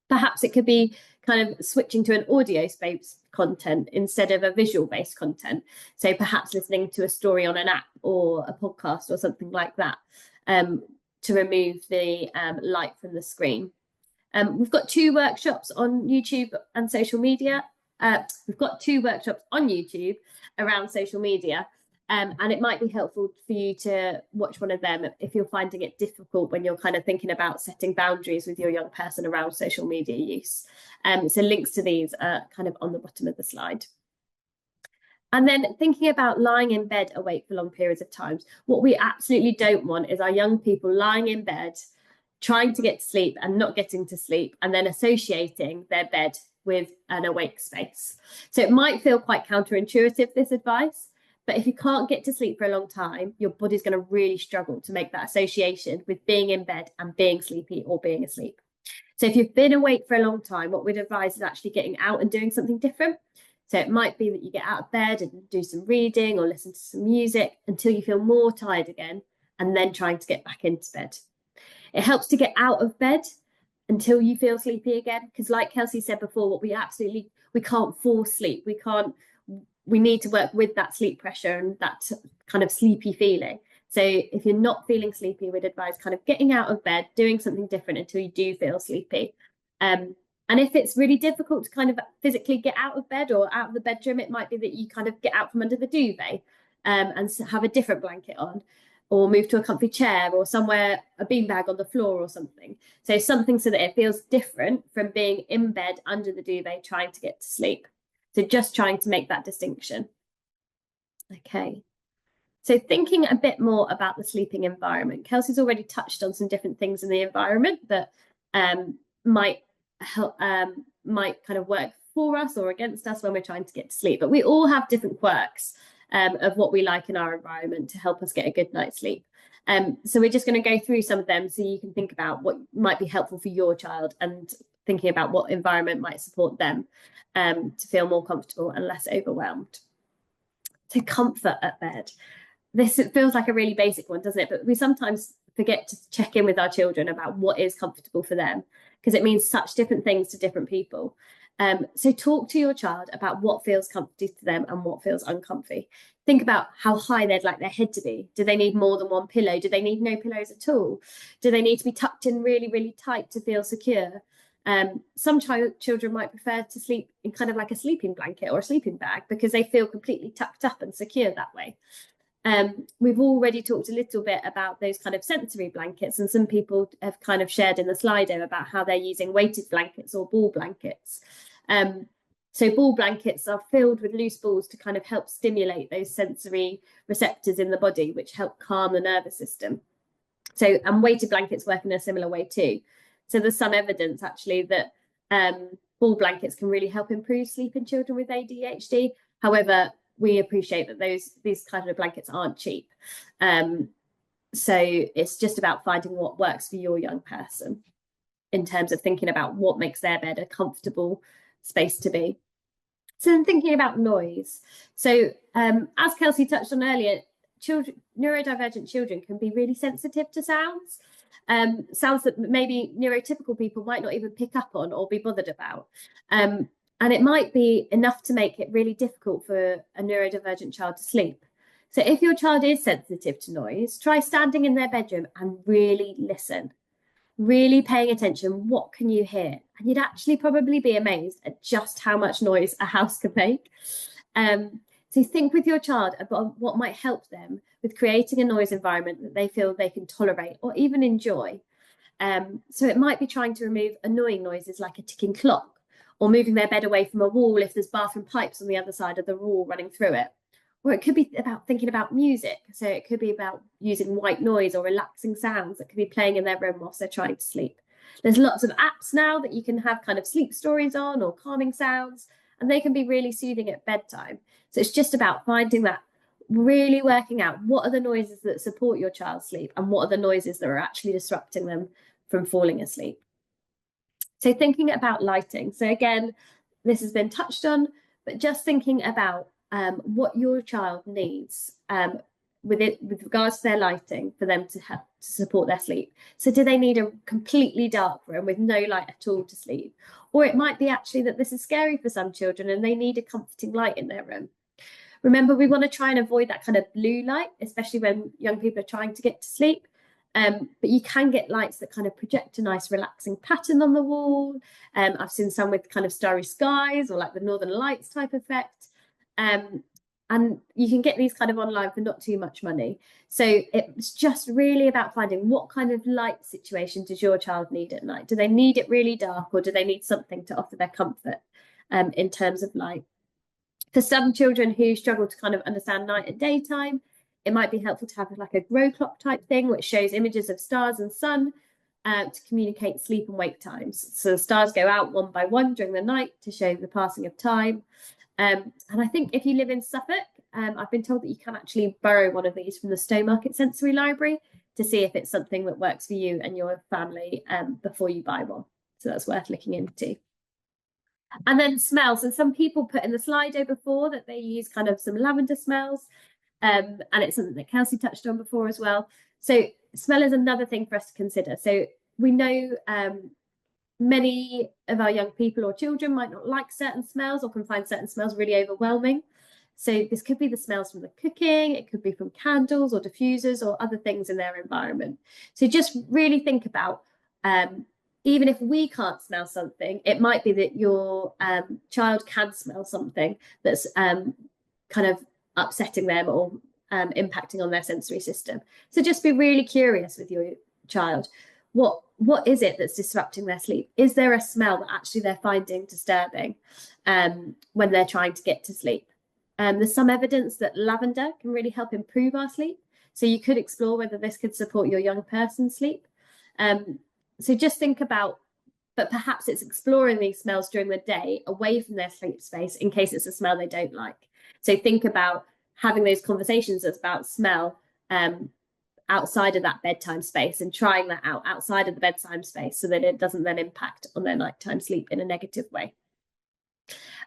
Perhaps it could be kind of switching to an audio-based content instead of a visual-based content. So perhaps listening to a story on an app or a podcast or something like that, to remove the light from the screen. We've got 2 workshops on YouTube and social media. We've got 2 workshops on YouTube around social media. And it might be helpful for you to watch one of them if you're finding it difficult when you're kind of thinking about setting boundaries with your young person around social media use. So links to these are kind of on the bottom of the slide. And then thinking about lying in bed awake for long periods of time. What we absolutely don't want is our young people lying in bed, trying to get to sleep and not getting to sleep, and then associating their bed with an awake space. So it might feel quite counterintuitive, this advice, but if you can't get to sleep for a long time, your body's going to really struggle to make that association with being in bed and being sleepy or being asleep. So if you've been awake for a long time, what we'd advise is actually getting out and doing something different. So it might be that you get out of bed and do some reading or listen to some music until you feel more tired again, and then trying to get back into bed. It helps to get out of bed until you feel sleepy again, because like Kelsey said before, what we can't force sleep. We need to work with that sleep pressure and that kind of sleepy feeling. So if you're not feeling sleepy, we'd advise kind of getting out of bed, doing something different until you do feel sleepy. And if it's really difficult to kind of physically get out of bed or out of the bedroom, it might be that you kind of get out from under the duvet and have a different blanket on, or move to a comfy chair or somewhere, a beanbag on the floor or something. So something so that it feels different from being in bed under the duvet trying to get to sleep. So just trying to make that distinction. Okay. So thinking a bit more about the sleeping environment, Kelsey's already touched on some different things in the environment that might help, might kind of work for us or against us when we're trying to get to sleep. But we all have different quirks of what we like in our environment to help us get a good night's sleep. So we're just going to go through some of them so you can think about what might be helpful for your child and thinking about what environment might support them to feel more comfortable and less overwhelmed. So comfort at bed. This feels like a really basic one, doesn't it? But we sometimes forget to check in with our children about what is comfortable for them, because it means such different things to different people. So talk to your child about what feels comfy to them and what feels uncomfy. Think about how high they'd like their head to be. Do they need more than one pillow? Do they need no pillows at all? Do they need to be tucked in really, really tight to feel secure? Some children might prefer to sleep in kind of like a sleeping blanket or a sleeping bag because they feel completely tucked up and secure that way. We've already talked a little bit about those kind of sensory blankets, and some people have kind of shared in the Slido about how they're using weighted blankets or ball blankets. So ball blankets are filled with loose balls to kind of help stimulate those sensory receptors in the body, which help calm the nervous system. So, and weighted blankets work in a similar way too. So there's some evidence actually that ball blankets can really help improve sleep in children with ADHD. However, we appreciate that these kind of blankets aren't cheap. So it's just about finding what works for your young person in terms of thinking about what makes their bed a comfortable space to be. So then thinking about noise. So as Kelsey touched on earlier, neurodivergent children can be really sensitive to sounds. Sounds that maybe neurotypical people might not even pick up on or be bothered about. And it might be enough to make it really difficult for a neurodivergent child to sleep. So if your child is sensitive to noise, try standing in their bedroom and really listen, really paying attention. What can you hear? And you'd actually probably be amazed at just how much noise a house can make. So think with your child about what might help them with creating a noise environment that they feel they can tolerate or even enjoy. So it might be trying to remove annoying noises like a ticking clock, or moving their bed away from a wall if there's bathroom pipes on the other side of the wall running through it. Or it could be about thinking about music. So it could be about using white noise or relaxing sounds that could be playing in their room whilst they're trying to sleep. There's lots of apps now that you can have kind of sleep stories on or calming sounds, and they can be really soothing at bedtime. So it's just about finding that, really working out what are the noises that support your child's sleep and what are the noises that are actually disrupting them from falling asleep. So thinking about lighting. So again, this has been touched on, but just thinking about what your child needs with regards to their lighting for them to help to support their sleep. So do they need a completely dark room with no light at all to sleep? Or it might be actually that this is scary for some children and they need a comforting light in their room. Remember, we want to try and avoid that kind of blue light, especially when young people are trying to get to sleep. But you can get lights that kind of project a nice relaxing pattern on the wall. I've seen some with kind of starry skies or like the Northern Lights type effect. And you can get these kind of online for not too much money. So it's just really about finding what kind of light situation does your child need at night? Do they need it really dark, or do they need something to offer their comfort in terms of light? For some children who struggle to kind of understand night and daytime, it might be helpful to have like a grow clock type thing, which shows images of stars and sun to communicate sleep and wake times. So the stars go out one by one during the night to show the passing of time. And I think if you live in Suffolk, I've been told that you can actually borrow one of these from the Stowmarket Sensory Library to see if it's something that works for you and your family before you buy one. So that's worth looking into. And then smells. And some people put in the Slido before that they use kind of some lavender smells. And it's something that Kelsey touched on before as well. So smell is another thing for us to consider. So we know many of our young people or children might not like certain smells or can find certain smells really overwhelming. So this could be the smells from the cooking, it could be from candles or diffusers or other things in their environment. So just really think about even if we can't smell something, it might be that your child can smell something that's kind of upsetting them or impacting on their sensory system. So just be really curious with your child. What is it that's disrupting their sleep? Is there a smell that actually they're finding disturbing when they're trying to get to sleep? There's some evidence that lavender can really help improve our sleep. So you could explore whether this could support your young person's sleep. So just think about, but perhaps it's exploring these smells during the day away from their sleep space in case it's a smell they don't like. So think about having those conversations about smell outside of that bedtime space and trying that out outside of the bedtime space so that it doesn't then impact on their nighttime sleep in a negative way.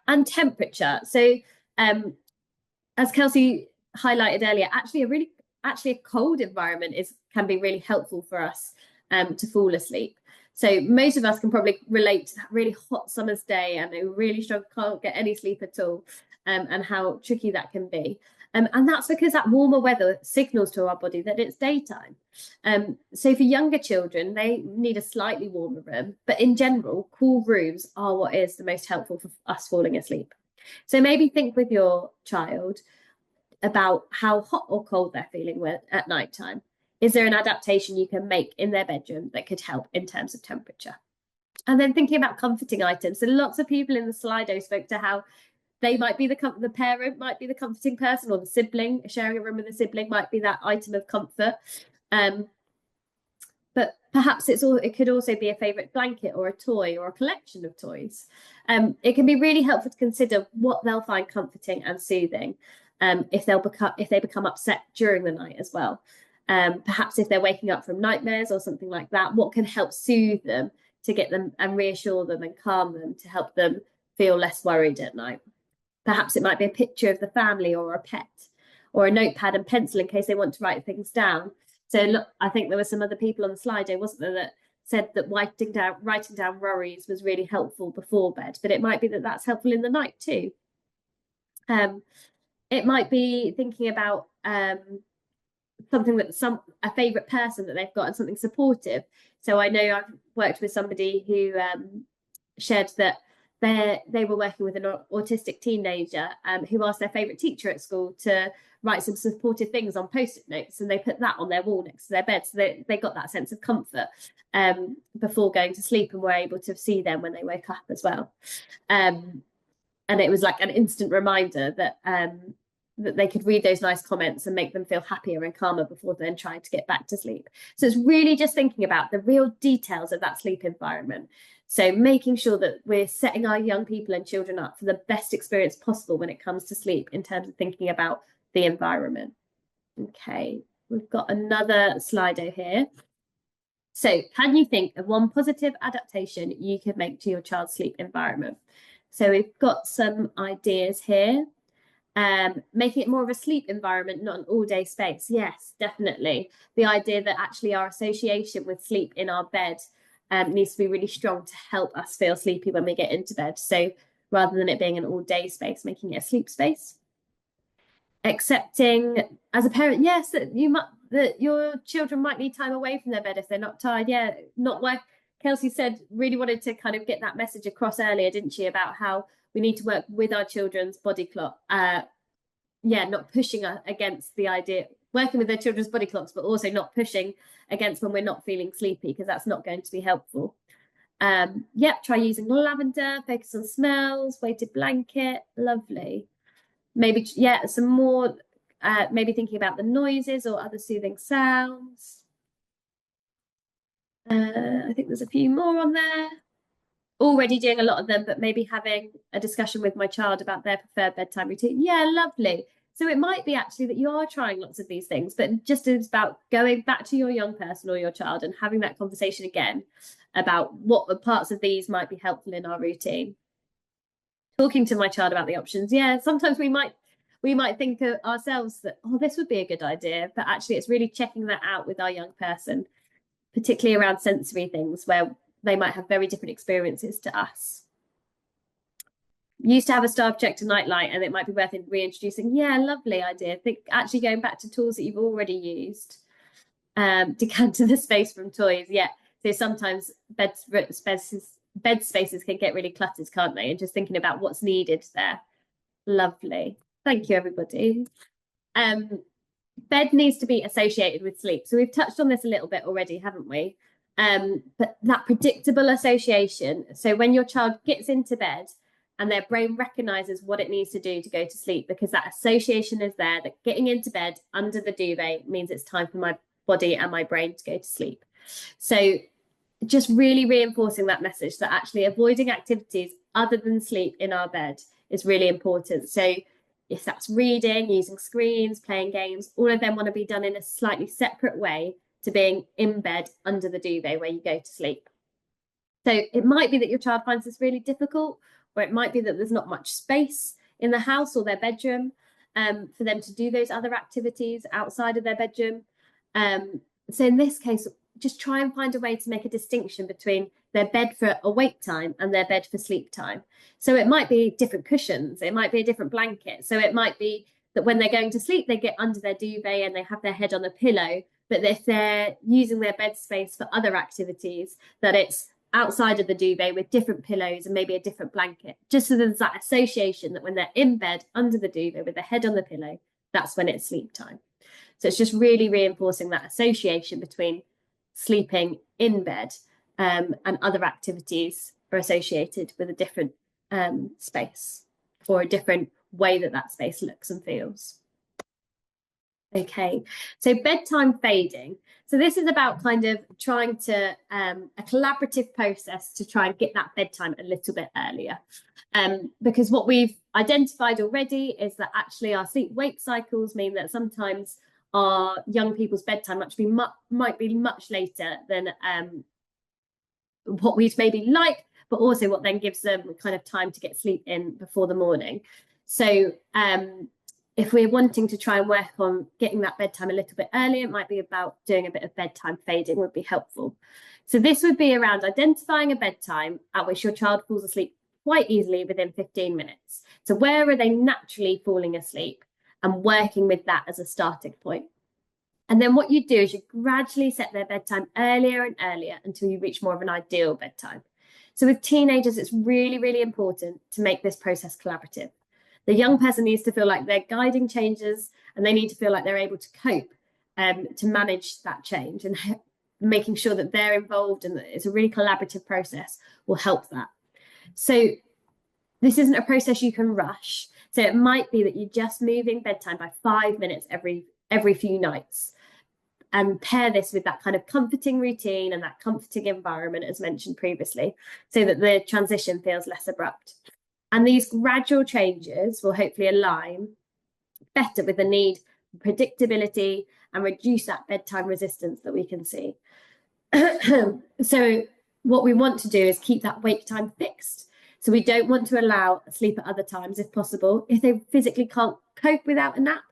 And temperature. So as Kelsey highlighted earlier, actually a cold environment can be really helpful for us to fall asleep. So most of us can probably relate to that really hot summer's day and a really strong, can't get any sleep at all, and how tricky that can be. And that's because that warmer weather signals to our body that it's daytime. So for younger children, they need a slightly warmer room, but in general, cool rooms are what is the most helpful for us falling asleep. So maybe think with your child about how hot or cold they're feeling at nighttime. Is there an adaptation you can make in their bedroom that could help in terms of temperature? And then thinking about comforting items. So lots of people in the Slido spoke to how they might be the parent might be the comforting person, or the sibling, sharing a room with a sibling might be that item of comfort. But perhaps it could also be a favorite blanket or a toy or a collection of toys. It can be really helpful to consider what they'll find comforting and soothing if they become upset during the night as well. Perhaps if they're waking up from nightmares or something like that, what can help soothe them to get them and reassure them and calm them to help them feel less worried at night. Perhaps it might be a picture of the family or a pet, or a notepad and pencil in case they want to write things down. So look, I think there were some other people on the Slido, wasn't there, that said that writing down worries was really helpful before bed, but it might be that that's helpful in the night too. It might be thinking about something that a favorite person that they've got and something supportive. So I know I've worked with somebody who shared that they were working with an autistic teenager who asked their favorite teacher at school to write some supportive things on post-it notes, and they put that on their wall next to their bed, so they got that sense of comfort before going to sleep, and were able to see them when they woke up as well. And it was like an instant reminder that that they could read those nice comments and make them feel happier and calmer before then trying to get back to sleep. So it's really just thinking about the real details of that sleep environment. So making sure that we're setting our young people and children up for the best experience possible when it comes to sleep in terms of thinking about the environment. Okay, we've got another Slido here. So can you think of one positive adaptation you could make to your child's sleep environment? So we've got some ideas here. Making it more of a sleep environment, not an all-day space. Yes, definitely. The idea that actually our association with sleep in our bed needs to be really strong to help us feel sleepy when we get into bed. So rather than it being an all-day space, making it a sleep space. Accepting as a parent, yes, that your children might need time away from their bed if they're not tired. Yeah, not where Kelsey said, really wanted to kind of get that message across earlier, didn't she, about how we need to work with our children's body clock. Not pushing against the idea, working with their children's body clocks, but also not pushing against when we're not feeling sleepy, because that's not going to be helpful. Try using lavender, focus on smells, weighted blanket, lovely. Maybe, some more, maybe thinking about the noises or other soothing sounds. I think there's a few more on there. Already doing a lot of them, but maybe having a discussion with my child about their preferred bedtime routine. Yeah, lovely. So it might be actually that you are trying lots of these things, but just it's about going back to your young person or your child and having that conversation again about what the parts of these might be helpful in our routine. Talking to my child about the options. Yeah, sometimes we might think of ourselves that, oh, this would be a good idea, but actually it's really checking that out with our young person, particularly around sensory things where they might have very different experiences to us. Used to have a star projector nightlight, and it might be worth reintroducing. Yeah, lovely idea. Think actually going back to tools that you've already used. Decanter the space from toys. Yeah, So sometimes bed spaces can get really cluttered, can't they? And just thinking about what's needed there. Lovely. Thank you, everybody. Bed needs to be associated with sleep. So we've touched on this a little bit already, haven't we? But that predictable association. So when your child gets into bed and their brain recognizes what it needs to do to go to sleep, because that association is there, that getting into bed under the duvet means it's time for my body and my brain to go to sleep. So just really reinforcing that message that actually avoiding activities other than sleep in our bed is really important. So if that's reading, using screens, playing games, all of them want to be done in a slightly separate way to being in bed under the duvet where you go to sleep. So it might be that your child finds this really difficult, or it might be that there's not much space in the house or their bedroom for them to do those other activities outside of their bedroom. So in this case, just try and find a way to make a distinction between their bed for awake time and their bed for sleep time. So it might be different cushions, it might be a different blanket. So it might be that when they're going to sleep, they get under their duvet and they have their head on a pillow. But if they're using their bed space for other activities, that it's outside of the duvet with different pillows and maybe a different blanket, just so there's that association that when they're in bed under the duvet with their head on the pillow, that's when it's sleep time. So it's just really reinforcing that association between sleeping in bed and other activities are associated with a different space or a different way that that space looks and feels. Okay, so bedtime fading. So this is about kind of trying to a collaborative process to try and get that bedtime a little bit earlier. Because what we've identified already is that actually our sleep-wake cycles mean that sometimes our young people's bedtime might be much later than what we'd maybe like, but also what then gives them kind of time to get sleep in before the morning. So if we're wanting to try and work on getting that bedtime a little bit earlier, it might be about doing a bit of bedtime fading would be helpful. So this would be around identifying a bedtime at which your child falls asleep quite easily within 15 minutes. So where are they naturally falling asleep, and working with that as a starting point. And then what you do is you gradually set their bedtime earlier and earlier until you reach more of an ideal bedtime. So with teenagers, it's really, really important to make this process collaborative. The young person needs to feel like they're guiding changes, and they need to feel like they're able to cope to manage that change, and making sure that they're involved and that it's a really collaborative process will help that. So this isn't a process you can rush. So it might be that you're just moving bedtime by 5 minutes every few nights, and pair this with that kind of comforting routine and that comforting environment as mentioned previously, so that the transition feels less abrupt. And these gradual changes will hopefully align better with the need for predictability and reduce that bedtime resistance that we can see. So what we want to do is keep that wake time fixed. So we don't want to allow sleep at other times if possible. If they physically can't cope without a nap,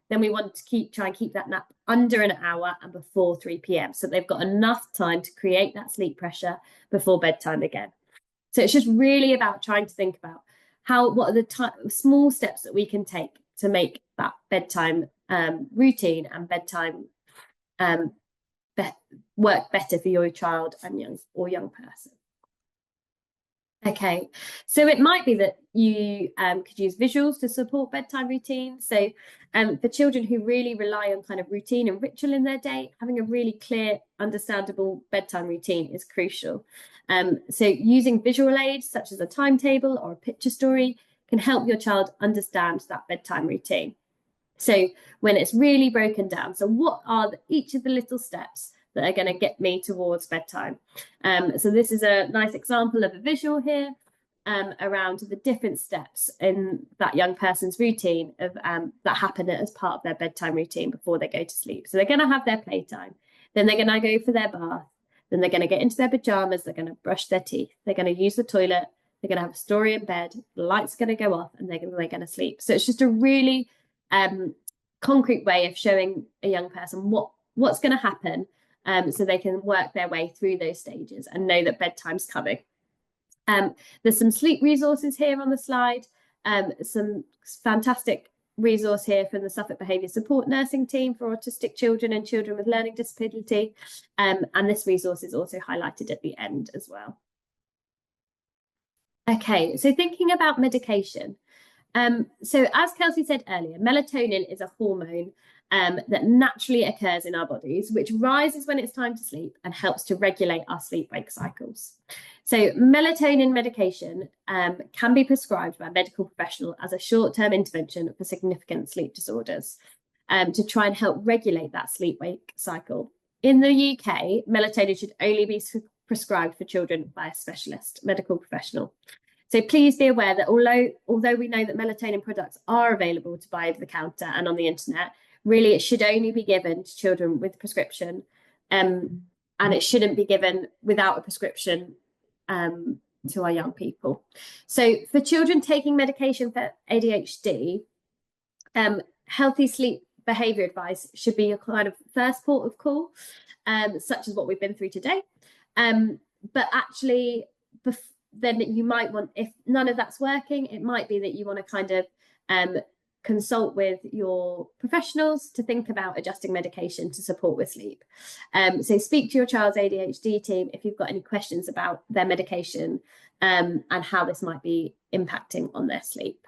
then we want to try and keep that nap under an hour and before 3 p.m. so they've got enough time to create that sleep pressure before bedtime again. So it's just really about trying to think about what are the small steps that we can take to make that bedtime routine and bedtime work better for your child and young person. Okay, so it might be that you could use visuals to support bedtime routines. So for children who really rely on kind of routine and ritual in their day, having a really clear, understandable bedtime routine is crucial. So using visual aids such as a timetable or a picture story can help your child understand that bedtime routine. So when it's really broken down, so what are each of the little steps that are going to get me towards bedtime? So this is a nice example of a visual here around the different steps in that young person's routine of that happen as part of their bedtime routine before they go to sleep. So they're going to have their playtime, then they're going to go for their bath, then they're going to get into their pajamas, they're going to brush their teeth, they're going to use the toilet, they're going to have a story in bed, the lights are going to go off, and they're going to sleep. So it's just a really concrete way of showing a young person what's going to happen, so they can work their way through those stages and know that bedtime's coming. There's some sleep resources here on the slide, some fantastic resource here from the Suffolk Behaviour Support Nursing Team for autistic children and children with learning disability. And this resource is also highlighted at the end as well. Okay, so thinking about medication. So as Kelsey said earlier, melatonin is a hormone that naturally occurs in our bodies, which rises when it's time to sleep and helps to regulate our sleep-wake cycles. So melatonin medication can be prescribed by a medical professional as a short-term intervention for significant sleep disorders to try and help regulate that sleep-wake cycle. In the UK, melatonin should only be prescribed for children by a specialist medical professional. So please be aware that although we know that melatonin products are available to buy over the counter and on the internet, really it should only be given to children with prescription, and it shouldn't be given without a prescription to our young people. So for children taking medication for ADHD, healthy sleep behaviour advice should be your kind of first port of call, such as what we've been through today. But actually, then you might want, if none of that's working, it might be that you want to kind of consult with your professionals to think about adjusting medication to support with sleep. So speak to your child's ADHD team if you've got any questions about their medication and how this might be impacting on their sleep.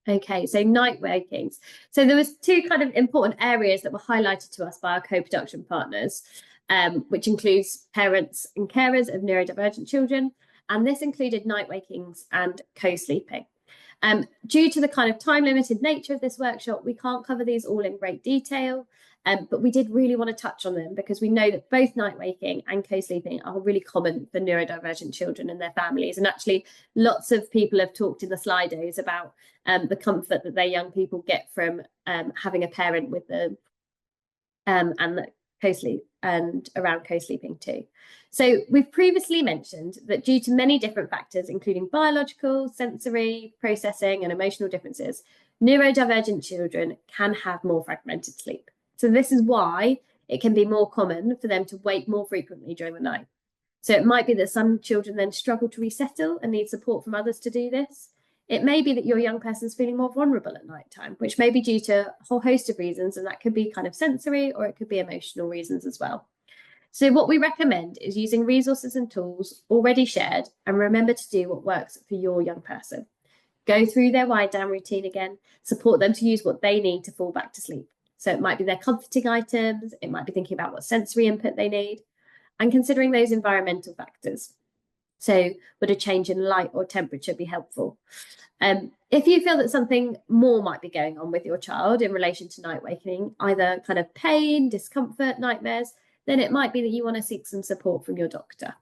Okay, so night wakings. So there was two kind of important areas that were highlighted to us by our co-production partners, which includes parents and carers of neurodivergent children. And this included night wakings and co-sleeping. Due to the kind of time-limited nature of this workshop, we can't cover these all in great detail, but we did really want to touch on them because we know that both night waking and co-sleeping are really common for neurodivergent children and their families. And actually, lots of people have talked in the Slidos about the comfort that their young people get from having a parent with them and the co-sleep and around co-sleeping too. So we've previously mentioned that due to many different factors, including biological, sensory, processing, and emotional differences, neurodivergent children can have more fragmented sleep. So this is why it can be more common for them to wake more frequently during the night. So it might be that some children then struggle to resettle and need support from others to do this. It may be that your young person's feeling more vulnerable at night time, which may be due to a whole host of reasons, and that could be kind of sensory or it could be emotional reasons as well. So what we recommend is using resources and tools already shared, and remember to do what works for your young person. Go through their wind down routine again, support them to use what they need to fall back to sleep. So it might be their comforting items, it might be thinking about what sensory input they need, and considering those environmental factors. So would a change in light or temperature be helpful? If you feel that something more might be going on with your child in relation to night waking, either kind of pain, discomfort, nightmares, then it might be that you want to seek some support from your doctor.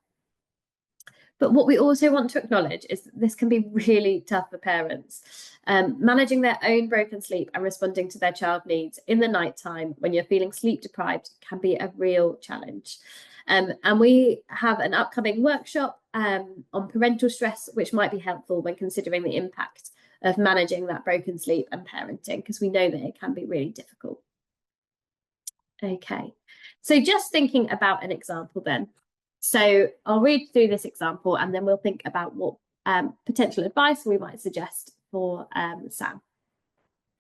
But what we also want to acknowledge is that this can be really tough for parents. Managing their own broken sleep and responding to their child needs in the nighttime when you're feeling sleep deprived can be a real challenge. And we have an upcoming workshop on parental stress, which might be helpful when considering the impact of managing that broken sleep and parenting, because we know that it can be really difficult. Okay, so just thinking about an example then. So I'll read through this example and then we'll think about what potential advice we might suggest for Sam.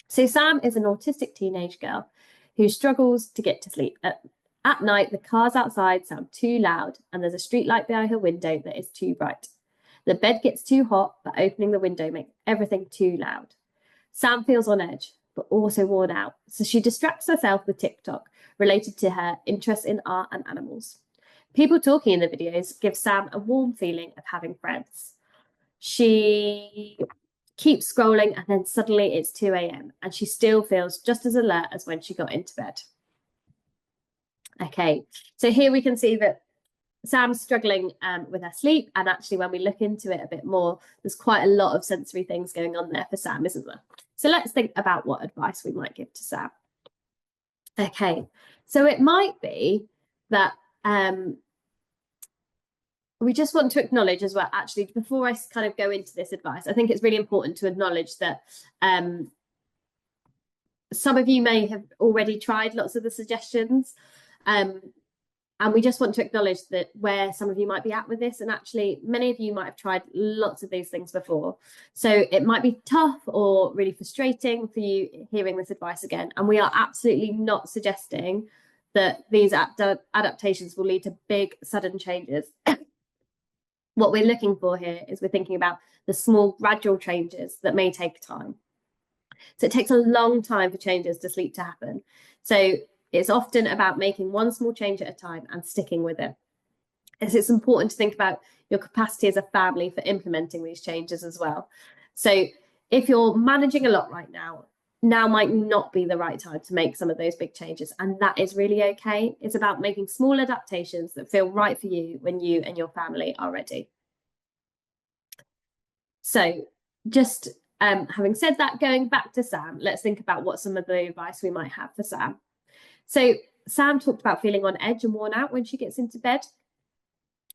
So Sam is an autistic teenage girl who struggles to get to sleep. At night, the cars outside sound too loud and there's a street light behind her window that is too bright. The bed gets too hot, but opening the window makes everything too loud. Sam feels on edge, but also worn out. So she distracts herself with TikTok related to her interest in art and animals. People talking in the videos give Sam a warm feeling of having friends. She keeps scrolling and then suddenly it's 2 a.m. and she still feels just as alert as when she got into bed. Okay, so here we can see that Sam's struggling with her sleep, and actually when we look into it a bit more, there's quite a lot of sensory things going on there for Sam, isn't there? So let's think about what advice we might give to Sam. Okay, so it might be that we just want to acknowledge as well, actually, before I kind of go into this advice, I think it's really important to acknowledge that some of you may have already tried lots of the suggestions. And we just want to acknowledge that where some of you might be at with this, and actually many of you might have tried lots of these things before. So it might be tough or really frustrating for you hearing this advice again. And we are absolutely not suggesting that these adaptations will lead to big, sudden changes. What we're looking for here is we're thinking about the small, gradual changes that may take time. So it takes a long time for changes to sleep to happen. So it's often about making one small change at a time and sticking with it. And so it's important to think about your capacity as a family for implementing these changes as well. So if you're managing a lot right now, now might not be the right time to make some of those big changes, and that is really okay. It's about making small adaptations that feel right for you when you and your family are ready. So just having said that, going back to Sam, let's think about what some of the advice we might have for Sam. So Sam talked about feeling on edge and worn out when she gets into bed.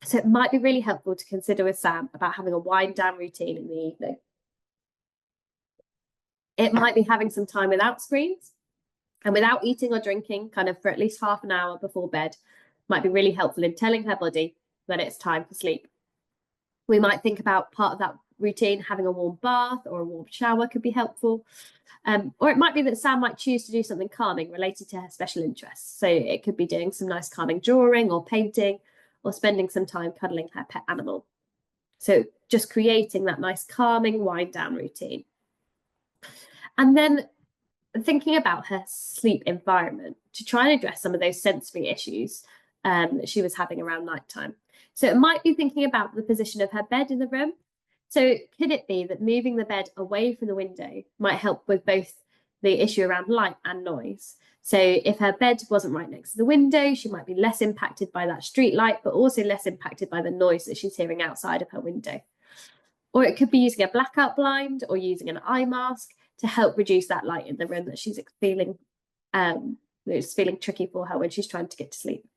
So it might be really helpful to consider with Sam about having a wind down routine in the evening. It might be having some time without screens and without eating or drinking, kind of for at least half an hour before bed, might be really helpful in telling her body that it's time for sleep. We might think about part of that routine, having a warm bath or a warm shower could be helpful. Or it might be that Sam might choose to do something calming related to her special interests. So it could be doing some nice calming drawing or painting, or spending some time cuddling her pet animal. So just creating that nice calming wind down routine. And then thinking about her sleep environment to try and address some of those sensory issues that she was having around nighttime. So it might be thinking about the position of her bed in the room. So could it be that moving the bed away from the window might help with both the issue around light and noise? So if her bed wasn't right next to the window, she might be less impacted by that street light, but also less impacted by the noise that she's hearing outside of her window. Or it could be using a blackout blind or using an eye mask to help reduce that light in the room that she's feeling, it's feeling tricky for her when she's trying to get to sleep.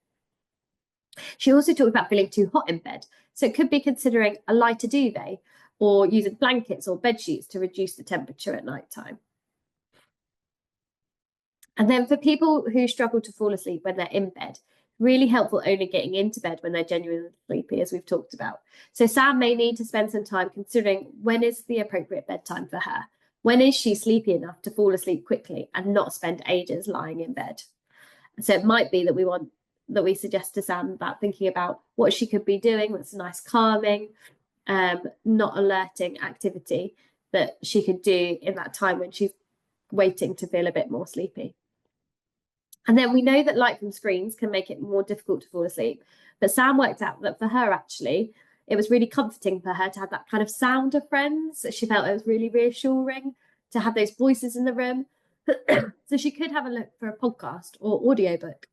She also talked about feeling too hot in bed. So it could be considering a lighter duvet or using blankets or bed sheets to reduce the temperature at night time. And then for people who struggle to fall asleep when they're in bed, really helpful only getting into bed when they're genuinely sleepy, as we've talked about. So Sam may need to spend some time considering when is the appropriate bedtime for her. When is she sleepy enough to fall asleep quickly and not spend ages lying in bed? So it might be that we suggest to Sam about thinking about what she could be doing that's a nice calming, not alerting activity that she could do in that time when she's waiting to feel a bit more sleepy. And then we know that light from screens can make it more difficult to fall asleep. But Sam worked out that for her, actually, it was really comforting for her to have that kind of sound of friends. She felt it was really reassuring to have those voices in the room. So she could have a look for a podcast or audiobook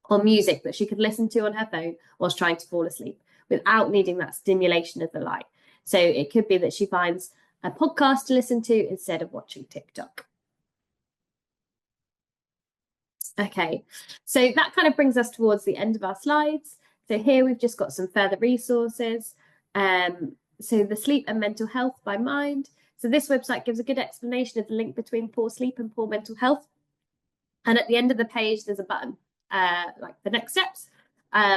or music that she could listen to on her phone whilst trying to fall asleep without needing that stimulation of the light. So it could be that she finds a podcast to listen to instead of watching TikTok. Okay, so that kind of brings us towards the end of our slides. So here we've just got some further resources. So the Sleep and Mental Health by Mind. So this website gives a good explanation of the link between poor sleep and poor mental health. And at the end of the page, there's a button, like the next steps,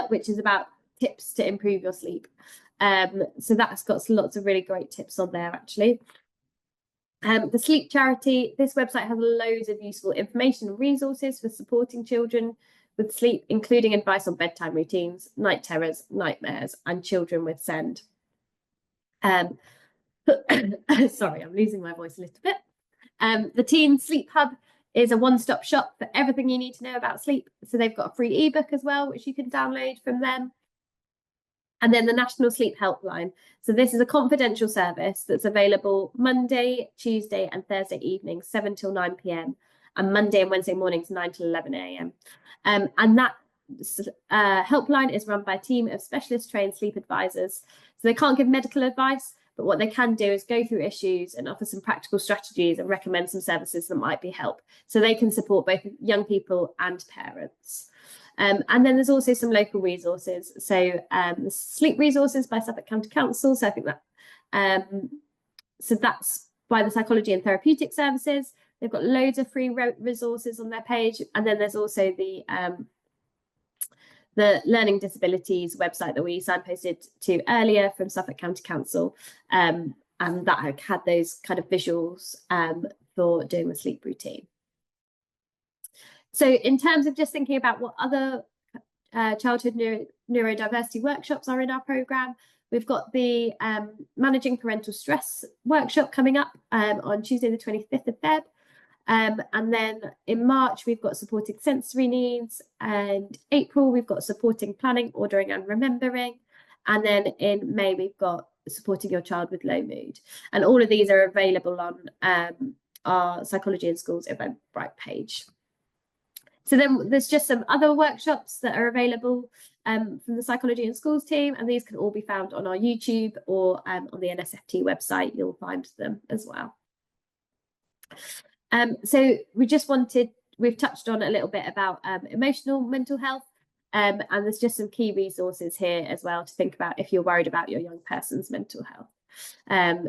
which is about tips to improve your sleep. So that's got lots of really great tips on there, actually. The Sleep Charity, this website has loads of useful information and resources for supporting children with sleep, including advice on bedtime routines, night terrors, nightmares, and children with SEND. Sorry, I'm losing my voice a little bit. The Teen Sleep Hub is a one-stop shop for everything you need to know about sleep. So they've got a free ebook as well, which you can download from them. And then the National Sleep Helpline. So this is a confidential service that's available Monday, Tuesday and Thursday evenings, 7 till 9 p.m. and Monday and Wednesday mornings, 9 till 11 a.m. And that helpline is run by a team of specialist trained sleep advisors. So they can't give medical advice, but what they can do is go through issues and offer some practical strategies and recommend some services that might be help. So they can support both young people and parents. And then there's also some local resources. So the Sleep Resources by Suffolk County Council. So I think that, so that's by the Psychology and Therapeutic Services. They've got loads of free resources on their page. And then there's also the the Learning Disabilities website that we signposted to earlier from Suffolk County Council, and that had those kind of visuals for doing the sleep routine. So in terms of just thinking about what other childhood neurodiversity workshops are in our programme, we've got the Managing Parental Stress workshop coming up on Tuesday the 25th of Feb. And then in March, we've got Supporting Sensory Needs, and April, we've got Supporting Planning, Ordering and Remembering. And then in May, we've got Supporting Your Child with Low Mood. And all of these are available on our Psychology in Schools Eventbrite page. So then there's just some other workshops that are available from the Psychology in Schools team, and these can all be found on our YouTube or on the NSFT website. You'll find them as well. So we've touched on a little bit about emotional mental health, and there's just some key resources here as well to think about if you're worried about your young person's mental health.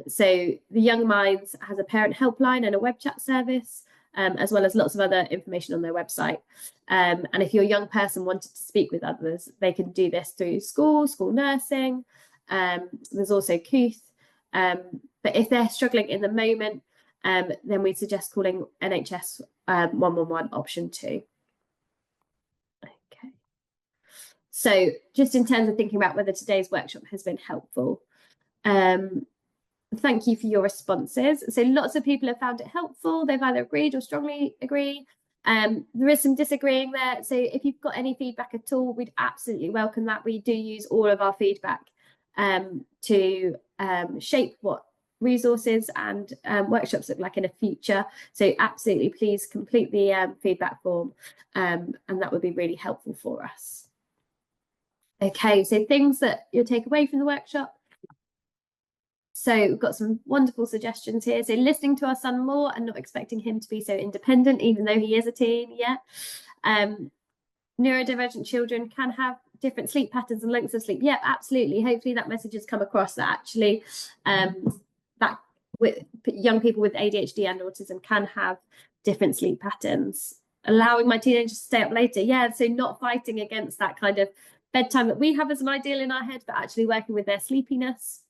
So the Young Minds has a parent helpline and a web chat service, as well as lots of other information on their website. And if your young person wanted to speak with others, they can do this through school nursing. There's also COOth. But if they're struggling in the moment, then we suggest calling NHS 111 option 2. Okay. So just in terms of thinking about whether today's workshop has been helpful, thank you for your responses. So lots of people have found it helpful. They've either agreed or strongly agree. There is some disagreeing there. So if you've got any feedback at all, we'd absolutely welcome that. We do use all of our feedback to shape what resources and workshops look like in the future. So absolutely, please complete the feedback form, and that would be really helpful for us. Okay, so things that you'll take away from the workshop. So we've got some wonderful suggestions here. So listening to our son more and not expecting him to be so independent, even though he is a teen yet. Neurodivergent children can have different sleep patterns and lengths of sleep. Yep, absolutely. Hopefully that message has come across, that actually that with young people with ADHD and autism can have different sleep patterns. Allowing my teenagers to stay up later. Yeah, so not fighting against that kind of bedtime that we have as an ideal in our head, but actually working with their sleepiness.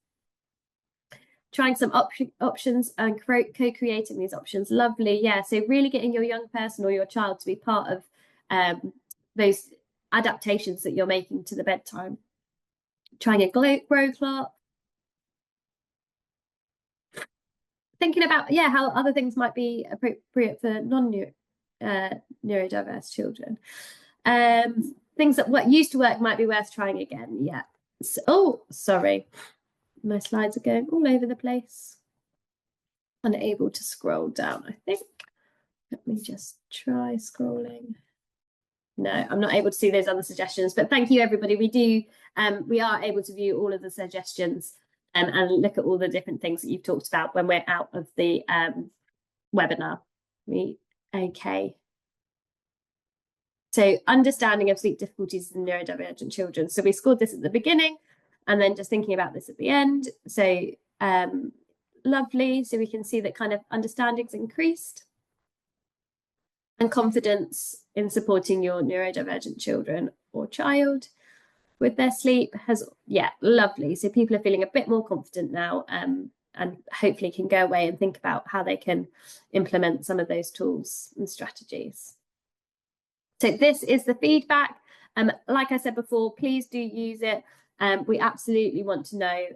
Trying some options and co-creating these options. Lovely. Yeah, so really getting your young person or your child to be part of those adaptations that you're making to the bedtime. Trying a grow clock. Thinking about, yeah, how other things might be appropriate for non-neurodiverse children. Things that what used to work might be worth trying again. Yeah. So, oh, sorry. My slides are going all over the place. Unable to scroll down, I think. Let me just try scrolling. No, I'm not able to see those other suggestions, but thank you, everybody. We are able to view all of the suggestions and look at all the different things that you've talked about when we're out of the webinar. Okay. So understanding of sleep difficulties in neurodivergent children. So we scored this at the beginning and then just thinking about this at the end. So lovely. So we can see that kind of understanding's increased. And confidence in supporting your neurodivergent children or child with their sleep has, yeah, lovely. So people are feeling a bit more confident now and hopefully can go away and think about how they can implement some of those tools and strategies. So this is the feedback. Like I said before, please do use it. We absolutely want to know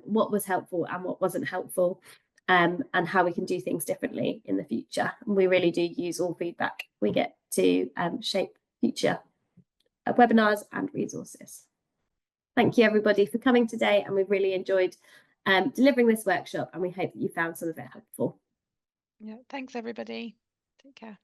what was helpful and what wasn't helpful. And how we can do things differently in the future. And we really do use all feedback we get to shape future webinars and resources. Thank you, everybody, for coming today. And we've really enjoyed delivering this workshop, and we hope that you found some of it helpful. Yeah, thanks, everybody. Take care.